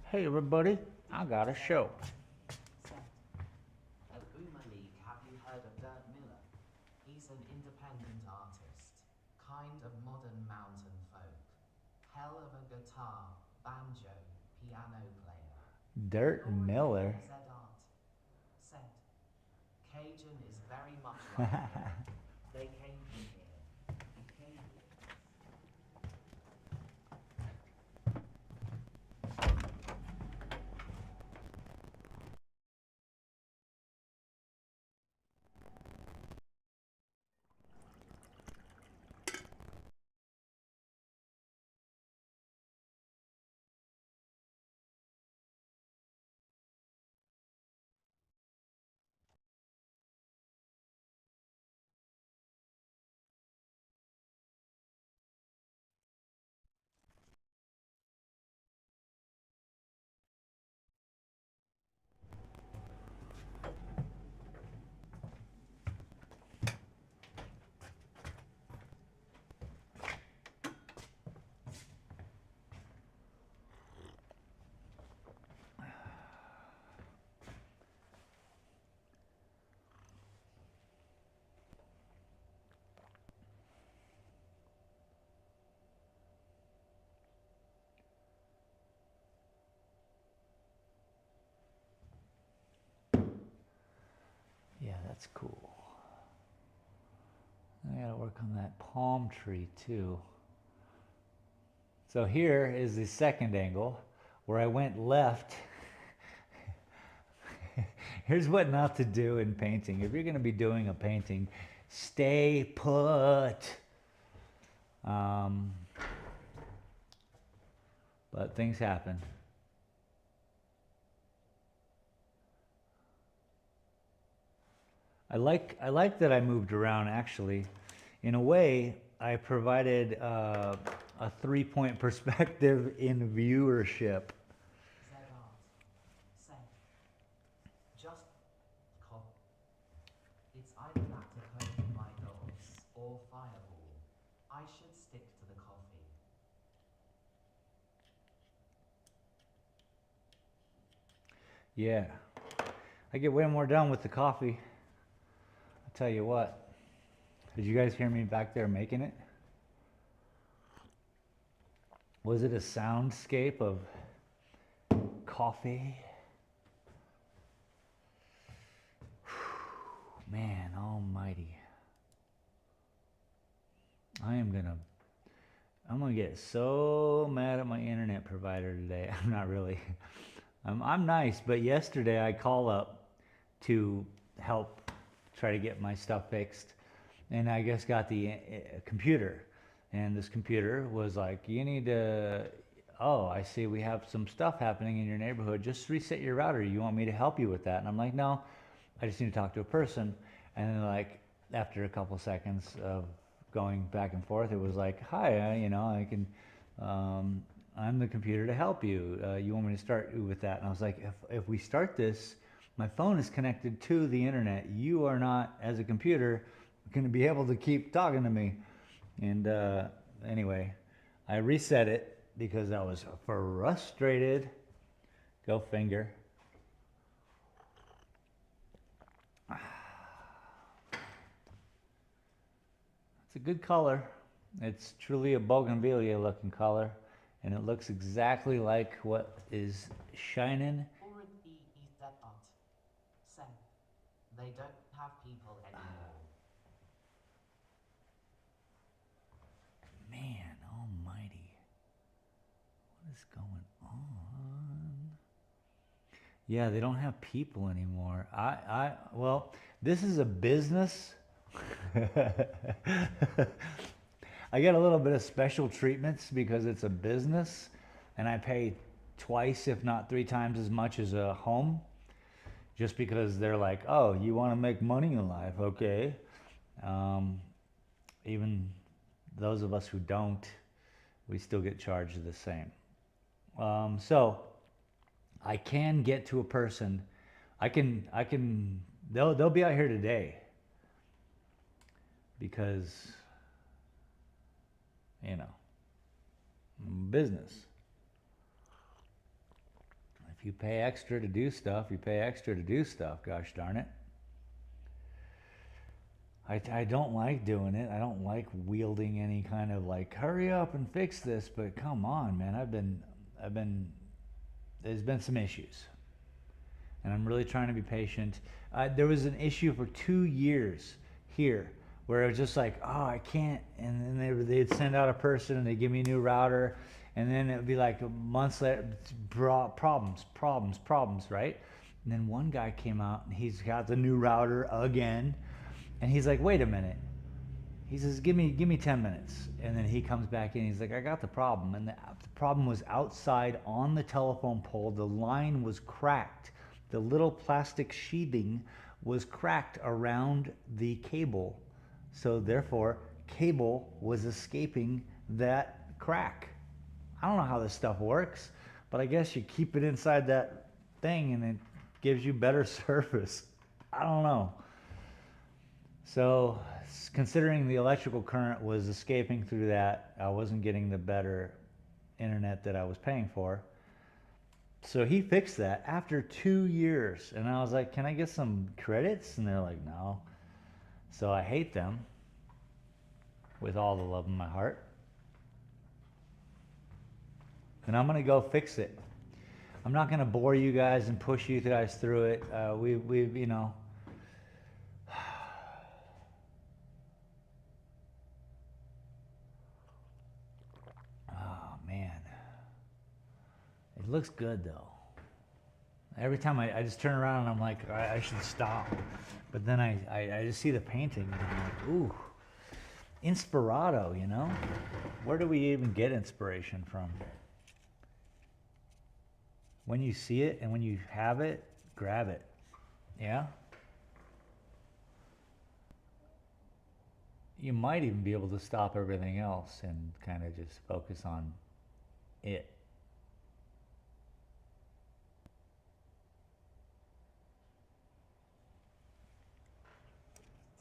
Hey everybody, I got a show. At Boomer League, have you heard of Dirt Miller? He's an independent artist, kind of modern mountain folk. Hell of a guitar, banjo, piano player. Dirt Miller. Art said, Cajun is very much like him. They came from here. Yeah, that's cool. I gotta work on that palm tree too. So here is the second angle where I went left. Here's what not to do in painting. If you're gonna be doing a painting, stay put. But things happen. I like that I moved around actually. In a way, I provided a 3-point perspective in viewership. Just it's either that to cope with my dogs or fireball. I should stick to the coffee. Yeah, I get way more done with the coffee. I'll tell you what. Did you guys hear me back there making it? Was it a soundscape of coffee? Man almighty. I'm gonna get so mad at my internet provider today. I'm not really. I'm nice, but yesterday I call up to help try to get my stuff fixed, and I just got the computer, and this computer was like, you need to, oh, I see we have some stuff happening in your neighborhood, just reset your router, you want me to help you with that? And I'm like, no, I just need to talk to a person. And they're like, after a couple seconds of going back and forth, it was like, hi, I can, I'm the computer to help you. You want me to start with that? And I was like, if we start this, my phone is connected to the internet. You are not, as a computer, going to be able to keep talking to me. And anyway, I reset it because I was frustrated. Go finger. It's a good color. It's truly a bougainvillea looking color, and it looks exactly like what is shining. They don't have people anymore. Man almighty. What is going on? Yeah, they don't have people anymore. Well, this is a business. I get a little bit of special treatments because it's a business, and I pay twice, if not 3 times as much as a home, just because they're like, oh, you want to make money in life, okay. Even those of us who don't, we still get charged the same. So I can get to a person. They'll be out here today because, business. If you pay extra to do stuff, you pay extra to do stuff, gosh darn it. I don't like doing it. I don't like wielding any kind of like, hurry up and fix this, but come on, man. There's been some issues. And I'm really trying to be patient. There was an issue for 2 years here where it was just like, oh, I can't. And then they'd send out a person and they'd give me a new router. And then it would be like months later, problems, right? And then one guy came out and he's got the new router again. And he's like, wait a minute. He says, give me 10 minutes. And then he comes back in. He's like, I got the problem. And the problem was outside on the telephone pole. The line was cracked. The little plastic sheathing was cracked around the cable. So therefore, cable was escaping that crack. I don't know how this stuff works, but I guess you keep it inside that thing and it gives you better service. I don't know. So considering the electrical current was escaping through that, I wasn't getting the better internet that I was paying for. So he fixed that after 2 years. And I was like, can I get some credits? And they're like, no. So I hate them with all the love in my heart. And I'm going to go fix it. I'm not going to bore you guys and push you guys through it. We've Oh, man. It looks good, though. Every time I just turn around and I'm like, I should stop. But then I just see the painting and I'm like, ooh, inspirato, Where do we even get inspiration from? When you see it and when you have it, grab it. Yeah? You might even be able to stop everything else and kind of just focus on it.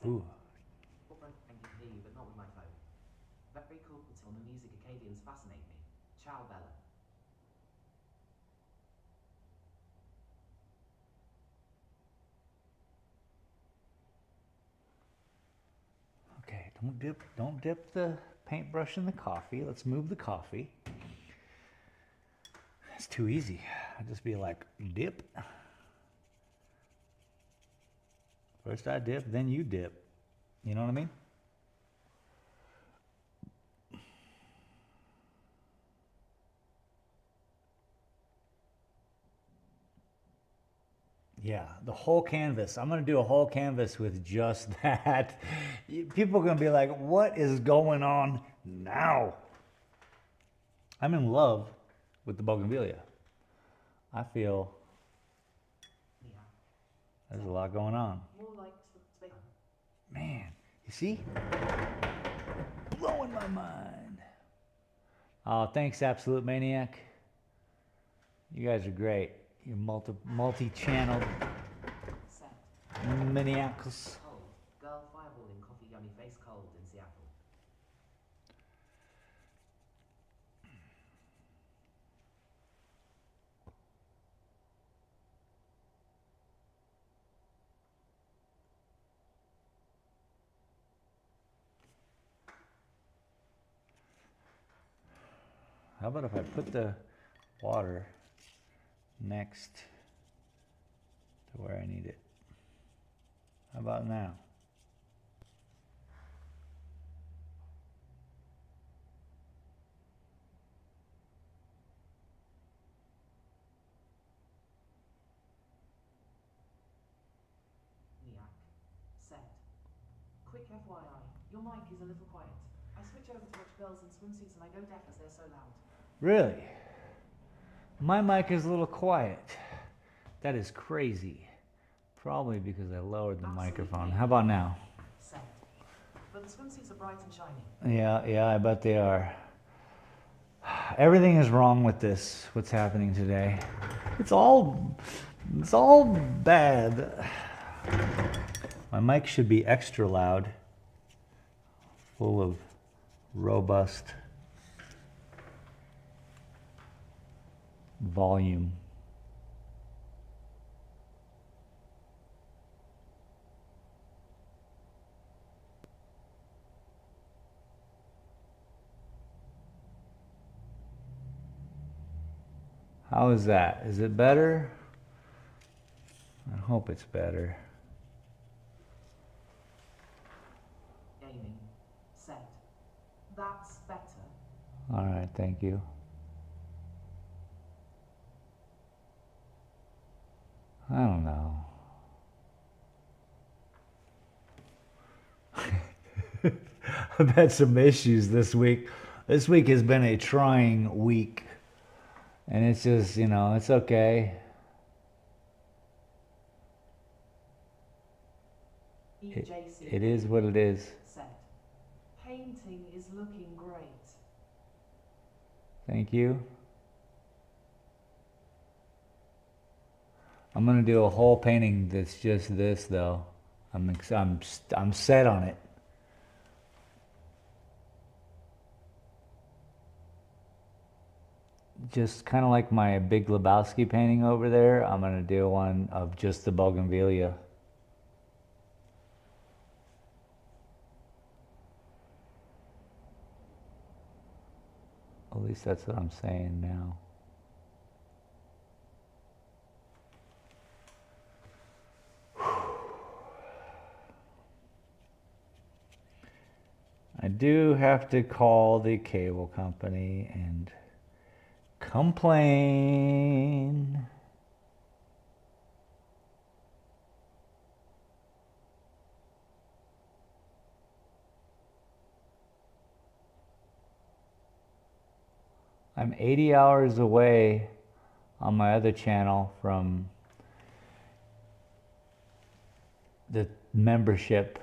Ooh. I can hear you, but not with my phone. Very cool till the music Acadians fascinate me. Ciao, Bella. Okay, don't dip the paintbrush in the coffee. Let's move the coffee. It's too easy. I'd just be like, dip. First I dip, then you dip. You know what I mean? Yeah, the whole canvas. I'm going to do a whole canvas with just that. People are going to be like, what is going on now? I'm in love with the bougainvillea. I feel there's a lot going on. More like Man, You see? Blowing my mind. Oh, thanks, Absolute Maniac. You guys are great. You're multi-channeled Set. maniacals. Cold. Girl fireballing coffee yummy face cold in Seattle. How about if I put the water next to where I need it? How about now? Niak. Set. Quick FYI, your mic is a little quiet. I switch over to watch girls in swimsuits and I go deaf as they're so loud. Really? My mic is a little quiet. That is crazy. Probably because I lowered the microphone. How about now? Set. But the swimsuits are bright and shiny. Yeah, I bet they are. Everything is wrong with this, what's happening today. It's all bad. My mic should be extra loud, full of robust volume. How is that? Is it better? I hope it's better. Gaming. Set. That's better. All right, thank you. I don't know. I've had some issues this week. This week has been a trying week. And it's just, it's okay. It is what it is. Set. Painting is looking great. Thank you. I'm gonna do a whole painting that's just this, though. I'm set on it. Just kind of like my Big Lebowski painting over there, I'm gonna do one of just the bougainvillea. At least that's what I'm saying now. I do have to call the cable company and complain. I'm 80 hours away on my other channel from the membership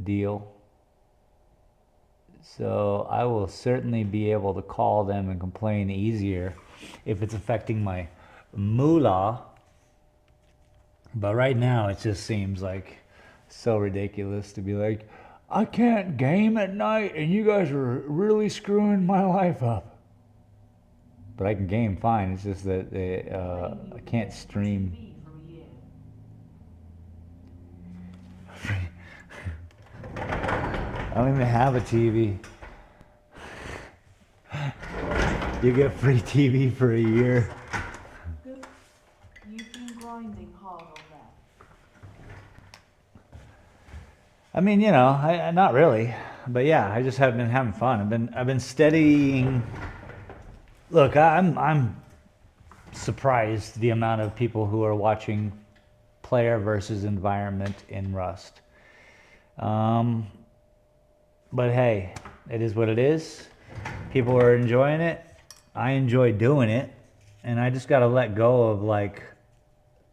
deal. So I will certainly be able to call them and complain easier if it's affecting my moolah. But right now it just seems like so ridiculous to be like, I can't game at night and you guys are really screwing my life up. But I can game fine, it's just that I can't stream. I don't even have a TV. You get free TV for a year. Good. You've been grinding hard on that. I mean, not really, but yeah, I just have been having fun. I've been studying. Look, I'm surprised the amount of people who are watching player versus environment in Rust. But hey, it is what it is. People are enjoying it. I enjoy doing it. And I just got to let go of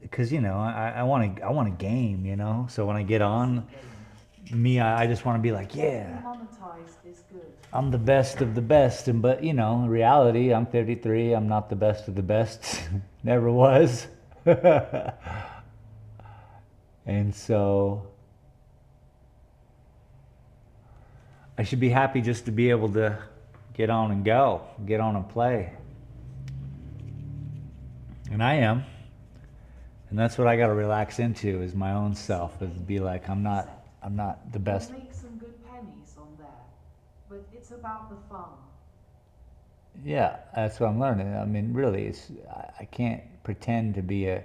because you know I want to game, you know. So when I get on, I just want to be like, yeah, Monetized is good. I'm the best of the best. And but you know, in reality, I'm 53. I'm not the best of the best. Never was. And so I should be happy just to be able to get on and go, get on and play. And I am. And that's what I got to relax into, is my own self, is be like, I'm not the best. You'll make some good pennies on there, but it's about the fun. Yeah, that's what I'm learning. I mean, really, I can't pretend to be a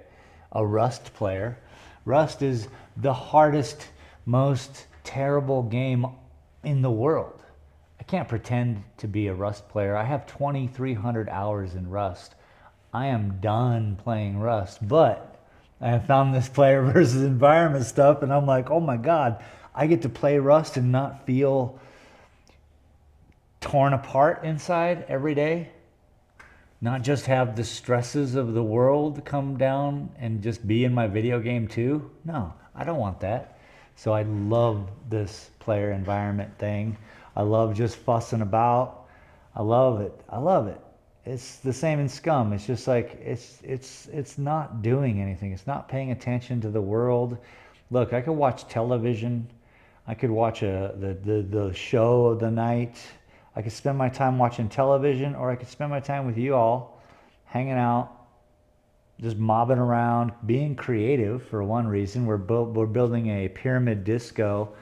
Rust player. Rust is the hardest, most terrible game in the world. I can't pretend to be a Rust player. I have 2,300 hours in Rust. I am done playing Rust, but I have found this player versus environment stuff, and I'm like, oh my God, I get to play Rust and not feel torn apart inside every day. Not just have the stresses of the world come down and just be in my video game too. No, I don't want that. So I love this player environment thing. I love just fussing about. I love it. I love it. It's the same in Scum. It's just like it's not doing anything. It's not paying attention to the world. Look, I could watch television. I could watch the show of the night. I could spend my time watching television, or I could spend my time with you all, hanging out, just mobbing around, being creative. For one reason, we're building a pyramid disco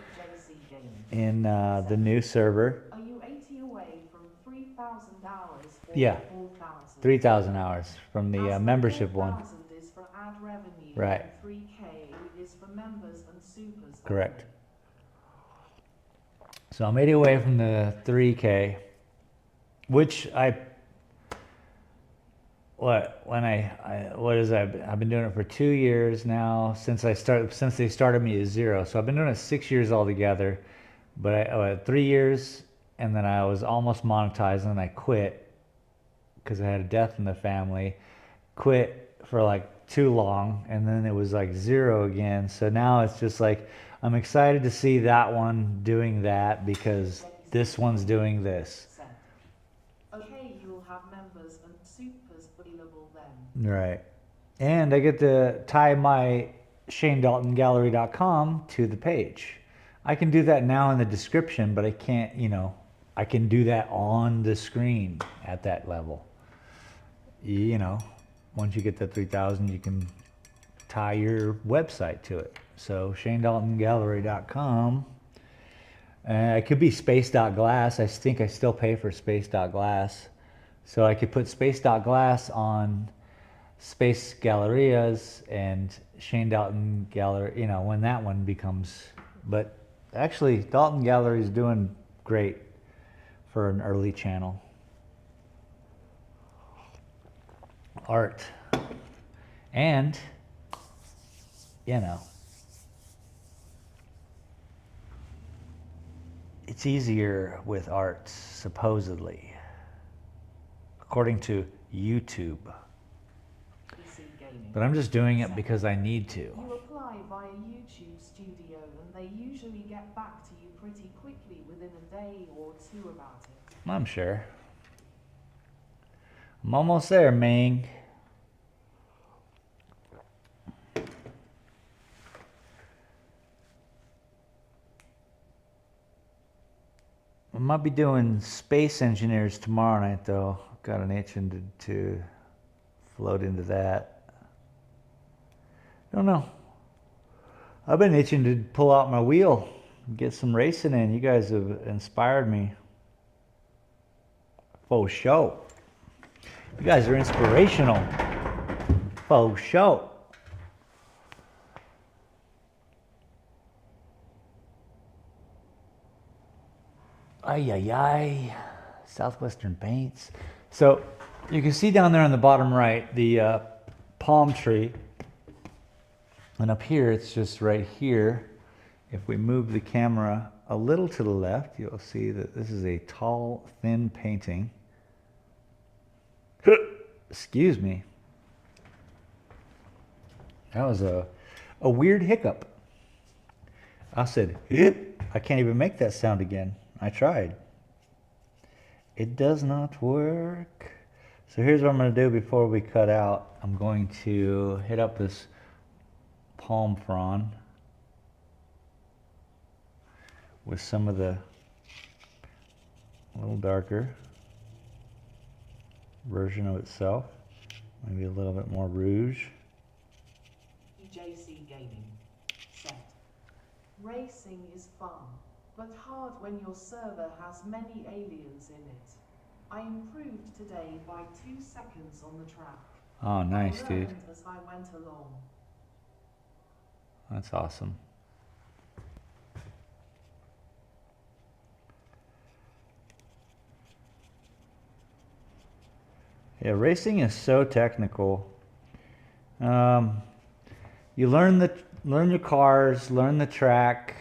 in the new server. Are you 80 away from 3,000 hours or Yeah. 4,000? 3,000 hours from the membership one. 4,000 is for ad revenue, Right. and 3K is for members and supers. Correct. So I'm 80 away from the 3K, which I've been doing it for 2 years now, since they started me at 0. So I've been doing it 6 years altogether, but I had 3 years, and then I was almost monetized, and then I quit because I had a death in the family. Quit for like too long, and then it was like 0 again. So now it's just like, I'm excited to see that one doing that because this one's doing this. Okay, you'll have members and supers available then. Right. And I get to tie my ShaneDaltonGallery.com to the page. I can do that now in the description, but I can't, I can do that on the screen at that level. Once you get to 3,000, you can tie your website to it. So ShaneDaltonGallery.com. It could be space.glass. I think I still pay for space.glass. So I could put space.glass on Space Gallerias and Shane Dalton Gallery, when that one becomes. But actually, Dalton Gallery is doing great for an early channel. Art. And, it's easier with art, supposedly, according to YouTube. But I'm just doing it because I need to. You apply via YouTube Studio, and they usually get back to you pretty quickly, within a day or two about it. I'm sure. I'm almost there, Ming. I might be doing Space Engineers tomorrow night, though. I've got an itch to float into that. I don't know. I've been itching to pull out my wheel and get some racing in. You guys have inspired me. Faux show. You guys are inspirational. Faux show. Ay, ay, ay. Southwestern Paints. So you can see down there on the bottom right the palm tree. And up here, it's just right here. If we move the camera a little to the left, you'll see that this is a tall, thin painting. Excuse me. That was a weird hiccup. I said, "Hip." I can't even make that sound again. I tried. It does not work. So here's what I'm going to do before we cut out. I'm going to hit up this palm frond with some of the a little darker version of itself. Maybe a little bit more rouge. EJC Gaming. Set. Racing is fun, but hard when your server has many aliens in it. I improved today by 2 seconds on the track. Oh, nice, I dude. learned as I went along. That's awesome. Yeah, racing is so technical. You learn your cars, learn the track,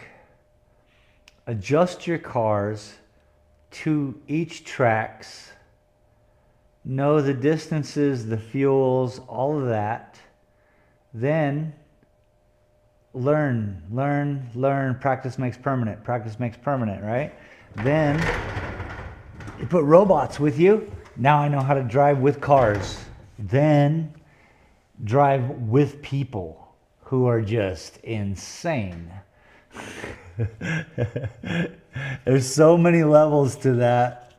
adjust your cars to each tracks, know the distances, the fuels, all of that. Then learn, practice makes permanent, right? Then you put robots with you. Now I know how to drive with cars. Then drive with people who are just insane. There's so many levels to that.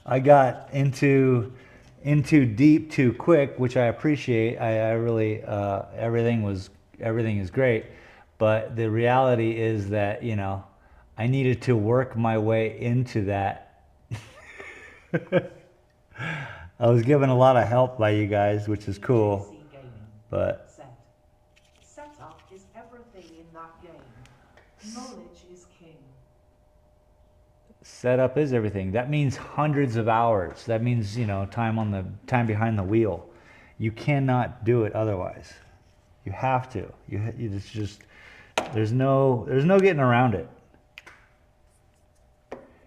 I got into deep too quick, which I appreciate. I really everything is great, but the reality is that, you know, I needed to work my way into that. I was given a lot of help by you guys, which is cool. But Setup is everything in that game. Knowledge is king. setup is everything. That means hundreds of hours. That means, you know, time behind the wheel. You cannot do it otherwise. You have to. It's just there's no getting around it.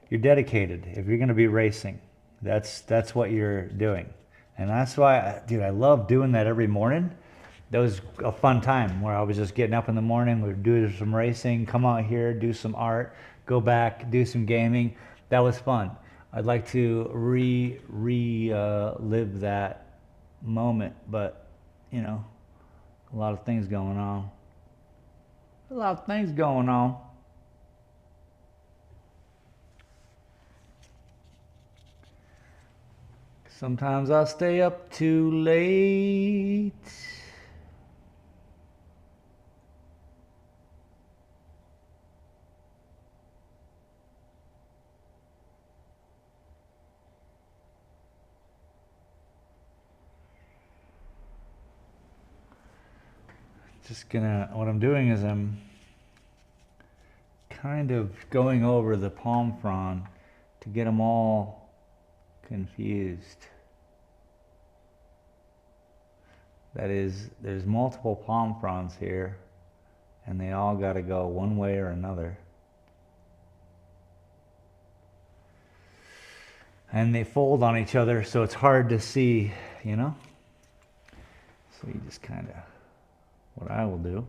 You're dedicated if you're going to be racing. That's what you're doing. And that's why, dude, I love doing that every morning. That was a fun time where I was just getting up in the morning, we'd do some racing, come out here, do some art, go back, do some gaming. That was fun. I'd like to live that moment, but, you know, a lot of things going on. A lot of things going on. Sometimes I stay up too late. What I'm doing is I'm kind of going over the palm frond to get them all confused. That is, there's multiple palm fronds here, and they all got to go one way or another. And they fold on each other, so it's hard to see, you know? So you just kind of, what I will do,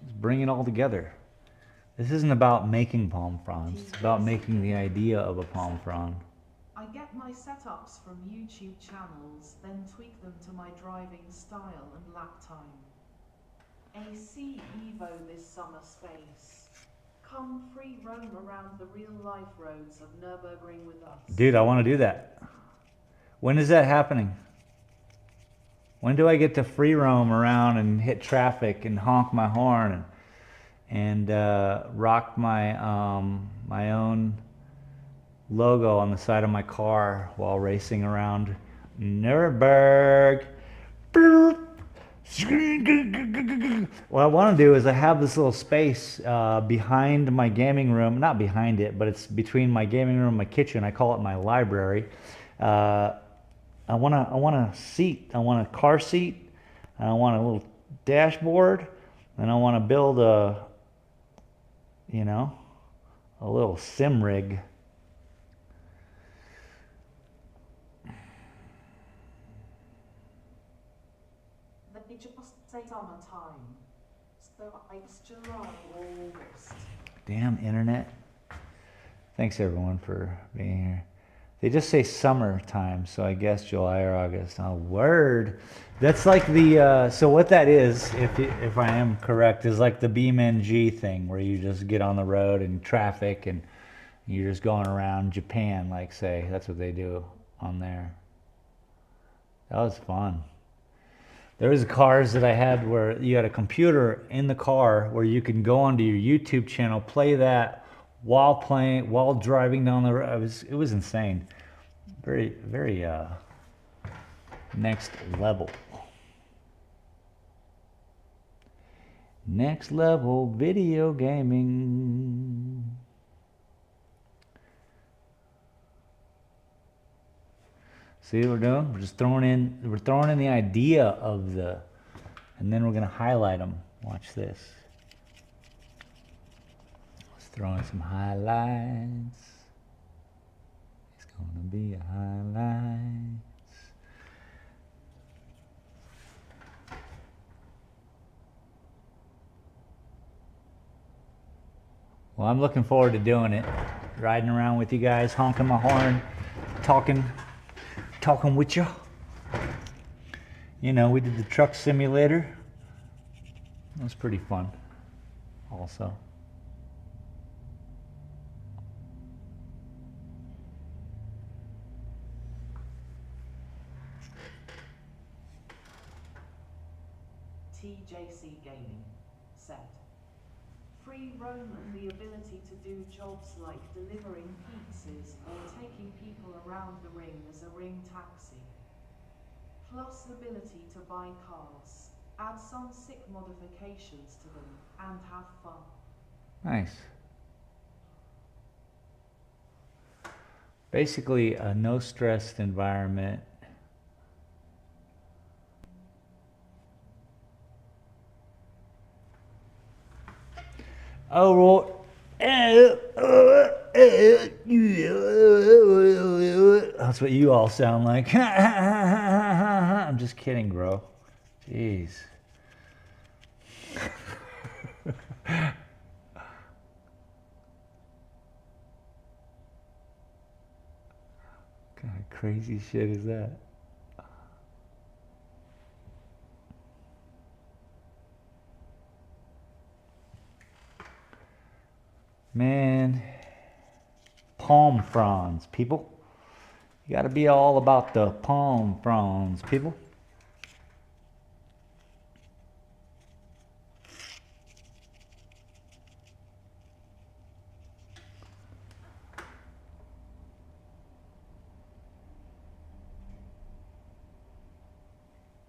is bring it all together. This isn't about making palm fronds, it's about making the idea of a palm frond. I get my setups from YouTube channels, then tweak them to my driving style and lap time. AC Evo this summer space. Come free roam around the real life roads of Nürburgring with us. Dude, I want to do that. When is that happening? When do I get to free roam around and hit traffic and honk my horn and rock my my own logo on the side of my car while racing around Nuremberg? What I want to do is I have this little space behind my gaming room, not behind it, but it's between my gaming room and my kitchen. I call it my library. I want a seat. I want a car seat. And I want a little dashboard. And I want to build a little sim rig. me just say summertime. So it's July or August. Damn internet. Thanks everyone for being here. They just say summertime, so I guess July or August. Oh, word. That's like the, so what that is, if I am correct, is like the BeamNG thing where you just get on the road and traffic and you're just going around Japan, like say. That's what they do on there. That was fun. There was cars that I had where you had a computer in the car where you can go onto your YouTube channel, play that while driving down the road. It was insane. Very, very next level. Next level video gaming. See what we're doing? We're just throwing in the idea of the, and then we're gonna highlight them. Watch this. Let's throw in some highlights. It's gonna be a highlights. Well, I'm looking forward to doing it. Riding around with you guys, honking my horn, talking with you. You know, we did the truck simulator. That was pretty fun also. TJC Gaming. Set. Free roam and the ability to do jobs like delivering pizzas or taking people around the ring as a ring taxi. Plus the ability to buy cars, add some sick modifications to them, and have fun. Nice. Basically a no-stressed environment. Oh, well, that's what you all sound like. I'm just kidding, bro. Jeez. What kind of crazy shit is that? Man, palm fronds, people. You gotta be all about the palm fronds, people.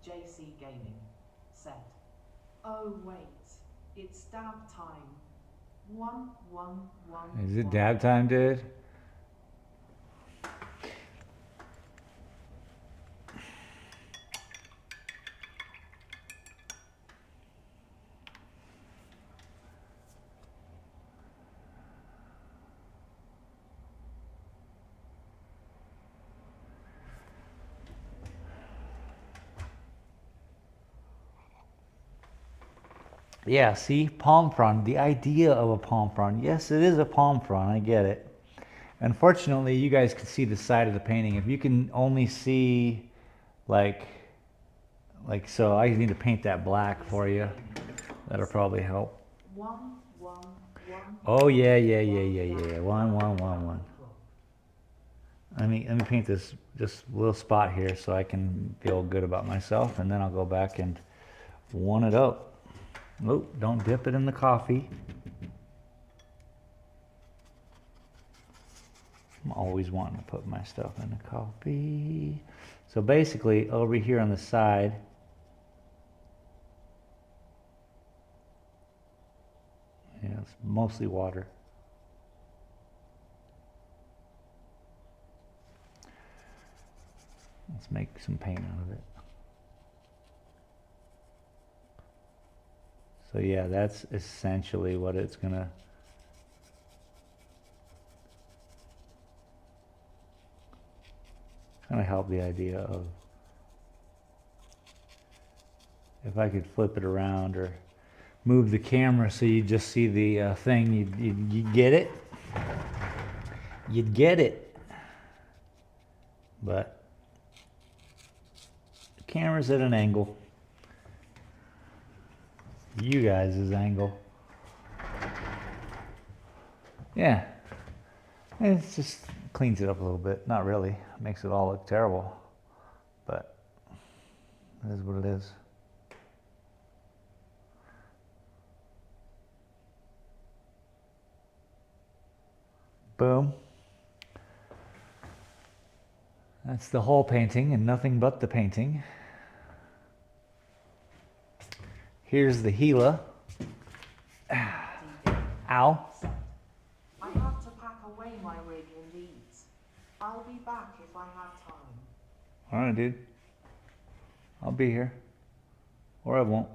JC Gaming. Set. Oh wait, it's dab time. 1 1 1. Is it dab time, dude? Yeah, see, palm frond, the idea of a palm frond. Yes, it is a palm frond, I get it. Unfortunately, you guys can see the side of the painting. If you can only see, like so, I need to paint that black for you. That'll probably help. 1 1 1. Oh, yeah. 1 1 1 1. Let me paint this just little spot here so I can feel good about myself, and then I'll go back and one it up. Oh, don't dip it in the coffee. I'm always wanting to put my stuff in the coffee. So basically, over here on the side, yeah, it's mostly water. Let's make some paint out of it. So yeah, that's essentially what it's gonna help the idea of If I could flip it around or move the camera so you just see the thing, you'd get it. You'd get it. But the camera's at an angle. You guys' angle. Yeah. It just cleans it up a little bit. Not really. Makes it all look terrible. But it is what it is. Boom. That's the whole painting and nothing but the painting. Here's the gila. Ow. I have to pack away my rig indeed. I'll be back if I have time. Alright, dude. I'll be here. Or I won't.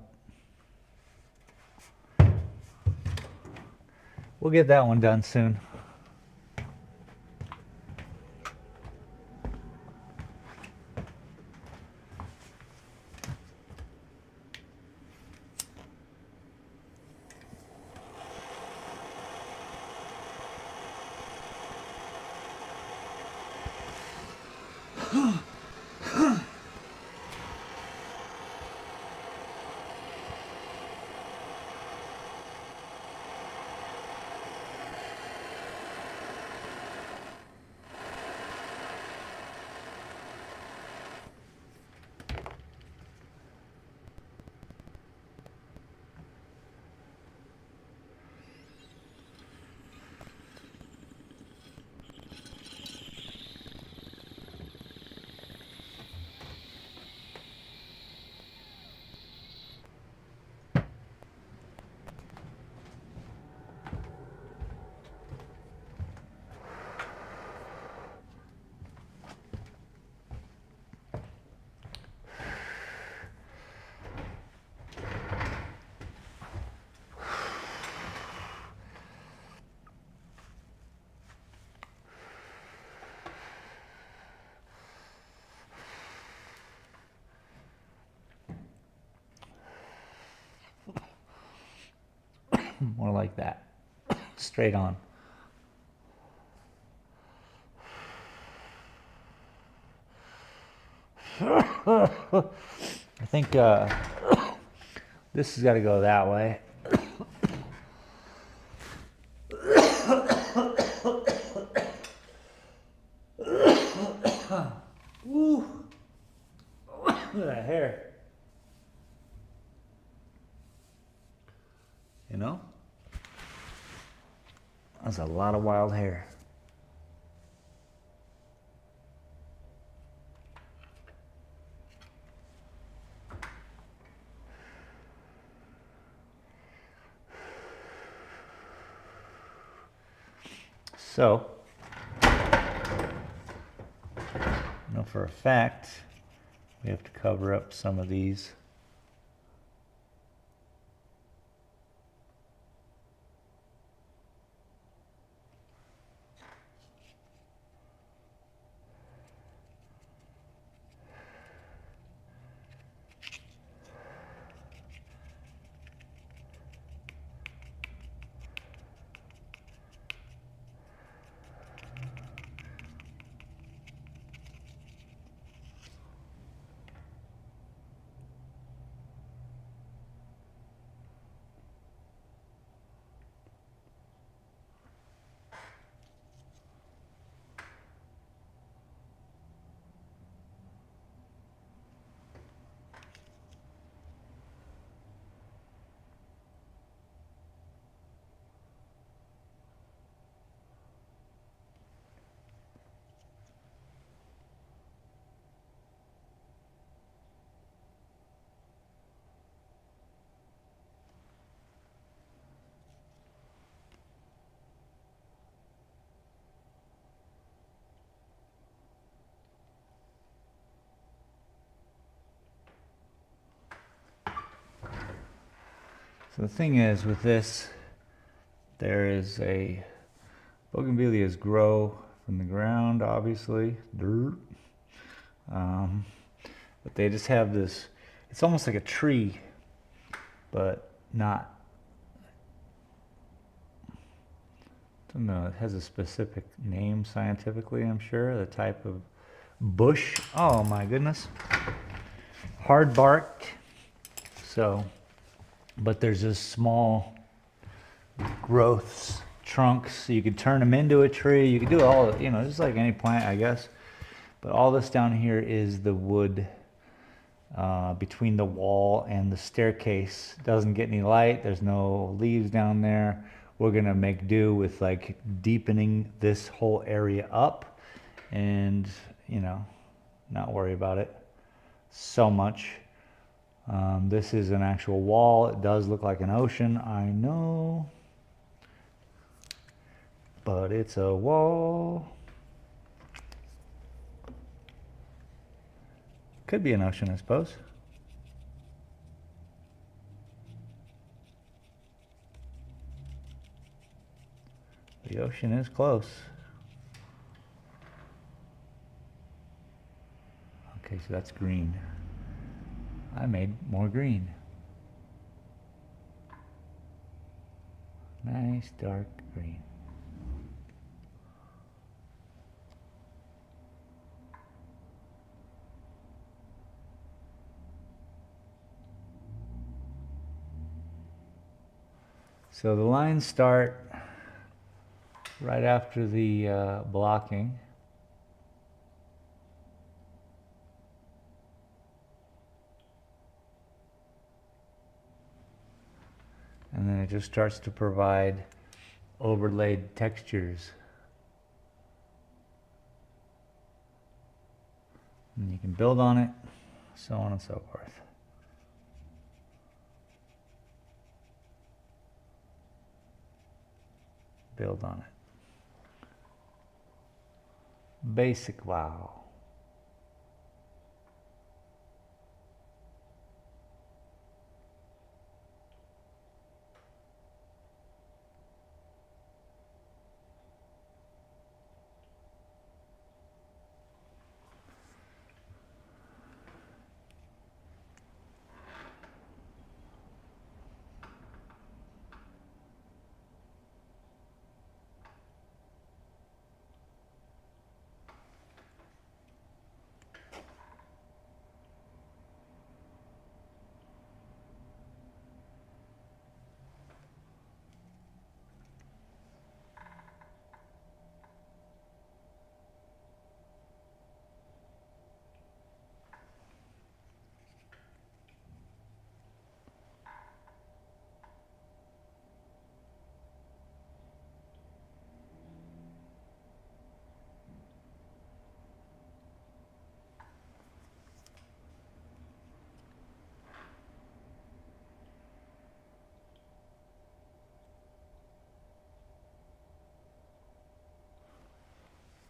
We'll get that one done soon. More like that. Straight on. I think this has got to go that way. Woo. Look at that hair. You know? That's a lot of wild hair. So, I know for a fact we have to cover up some of these. So the thing is with this, there is a bougainvilleas grow from the ground, obviously, dirt. But they just have this, It's almost like a tree, but not. I don't know, it has a specific name scientifically, I'm sure. The type of bush. Oh my goodness. Hard barked. So, but there's just small growths, trunks. So you could turn them into a tree. You could do all, just like any plant, I guess. But all this down here is the wood between the wall and the staircase. Doesn't get any light. There's no leaves down there. We're gonna make do with like deepening this whole area up and, not worry about it so much. This is an actual wall. It does look like an ocean, I know, but it's a wall. Could be an ocean, I suppose. The ocean is close. Okay, so that's green. I made more green. Nice dark green. So the lines start right after the blocking. And then it just starts to provide overlaid textures. And you can build on it, so on and so forth. Build on it. Basic wow.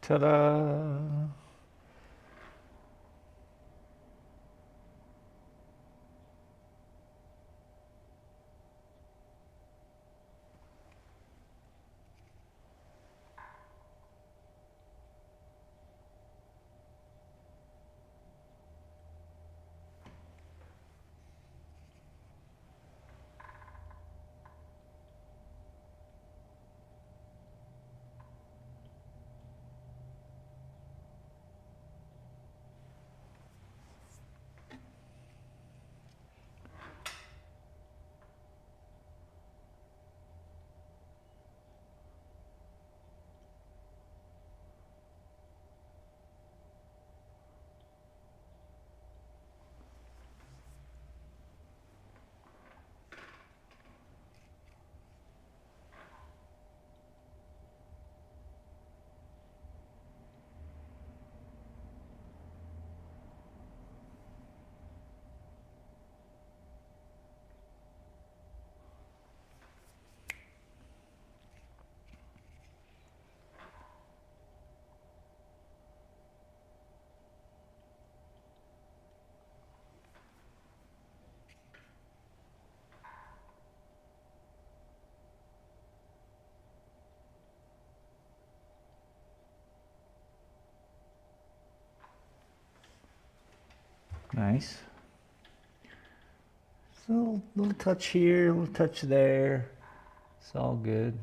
Ta-da! Nice. So little touch here, little touch there. It's all good.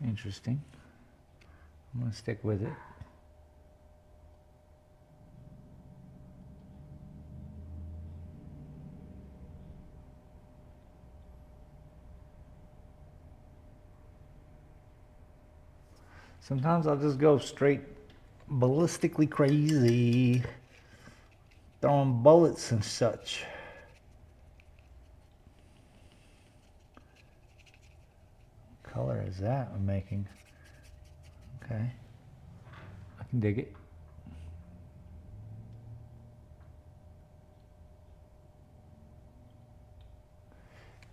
Interesting. I'm going to stick with it. Sometimes I'll just go straight ballistically crazy, throwing bullets and such. What color is that I'm making? Okay, I can dig it.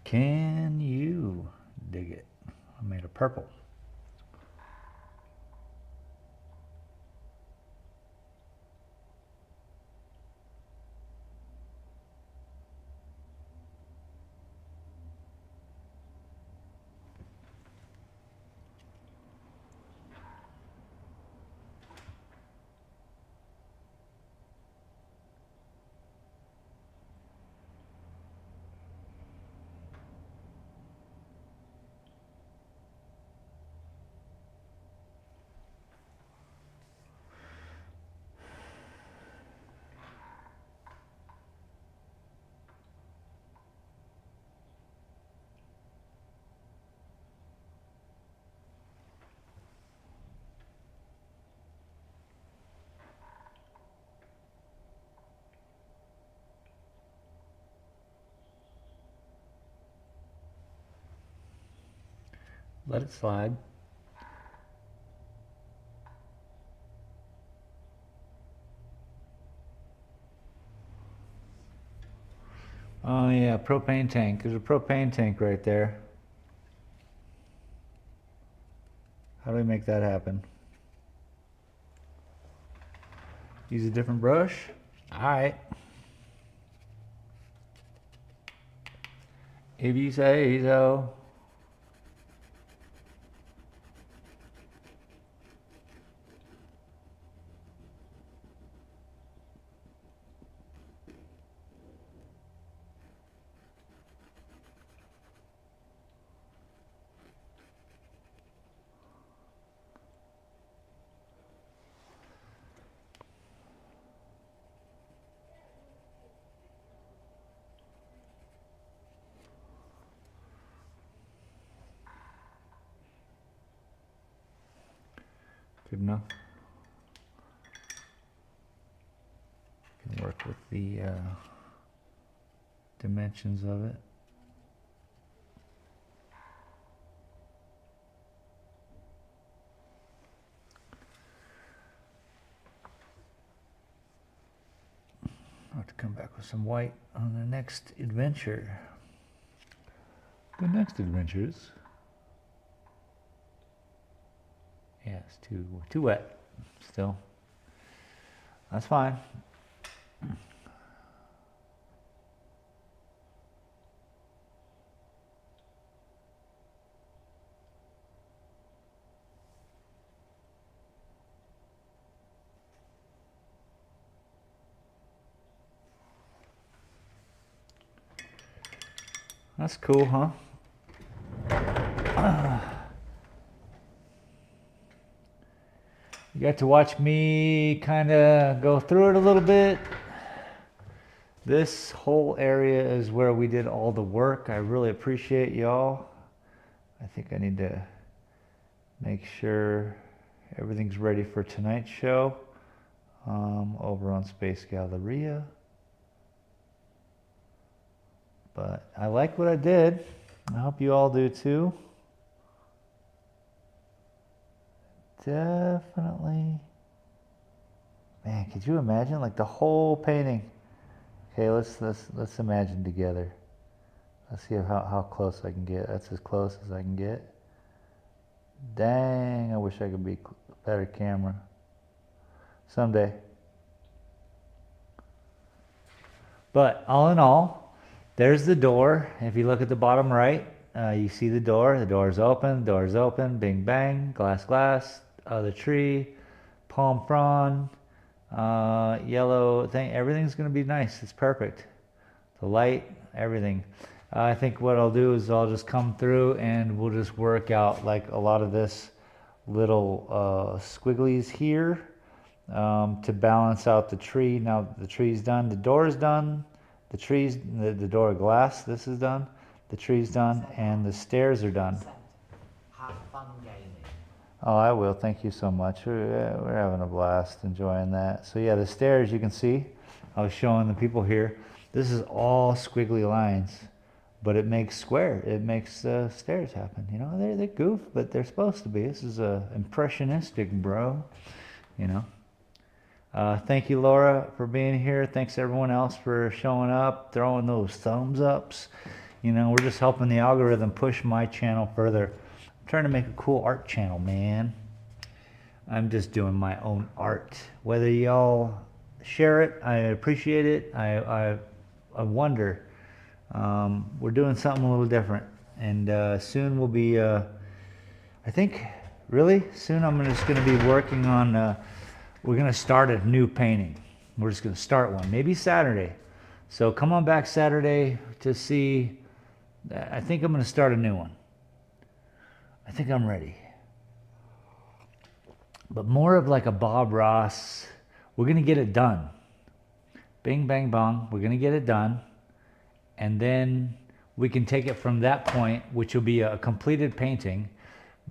Can you dig it? I made a purple. Let it slide. Oh yeah, propane tank. There's a propane tank right there. How do we make that happen? Use a different brush? Alright. If you say so. Good enough. Can work with the dimensions of it. I'll have to come back with some white on the next adventure. The next adventures. Yeah, it's too wet still. That's fine. That's cool, huh? You got to watch me kind of go through it a little bit. This whole area is where we did all the work. I really appreciate y'all. I think I need to make sure Everything's ready for tonight's show over on Space Galleria. But I like what I did. I hope you all do too. Definitely. Man, could you imagine like the whole painting? Okay, let's imagine together. Let's see how close I can get. That's as close as I can get. Dang, I wish I could be a better camera. Someday. But all in all, there's the door. If you look at the bottom right, you see the door. The door's open, bing bang, glass, the tree, palm frond, yellow thing. Everything's gonna be nice. It's perfect. The light, everything. I think what I'll do is I'll just come through and we'll just work out like a lot of this little squigglies here to balance out the tree. Now the tree's done, the door's done, the door glass, this is done, the tree's done, and the stairs are done. Have fun gaming. Oh, I will. Thank you so much. We're having a blast enjoying that. So yeah, the stairs, you can see, I was showing the people here, this is all squiggly lines, but it makes square. It makes stairs happen. You know, they're goof, but they're supposed to be. This is impressionistic, bro. You know. Thank you, Laura, for being here. Thanks everyone else for showing up, throwing those thumbs ups. You know, we're just helping the algorithm push my channel further. I'm trying to make a cool art channel, man. I'm just doing my own art. Whether y'all share it, I appreciate it. I wonder. We're doing something a little different, and soon we'll be. I think really soon I'm just going to be working on. We're going to start a new painting. We're just going to start one, maybe Saturday. So come on back Saturday to see. I think I'm going to start a new one. I think I'm ready. But more of like a Bob Ross. We're going to get it done. Bing, bang, bong. We're going to get it done. And then we can take it from that point, which will be a completed painting,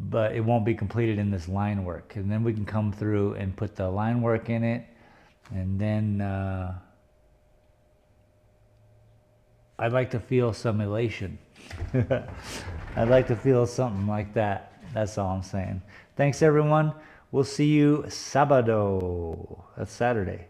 but it won't be completed in this line work. And then we can come through and put the line work in it. And then I'd like to feel some elation. I'd like to feel something like that. That's all I'm saying. Thanks, everyone. We'll see you Sabado. That's Saturday.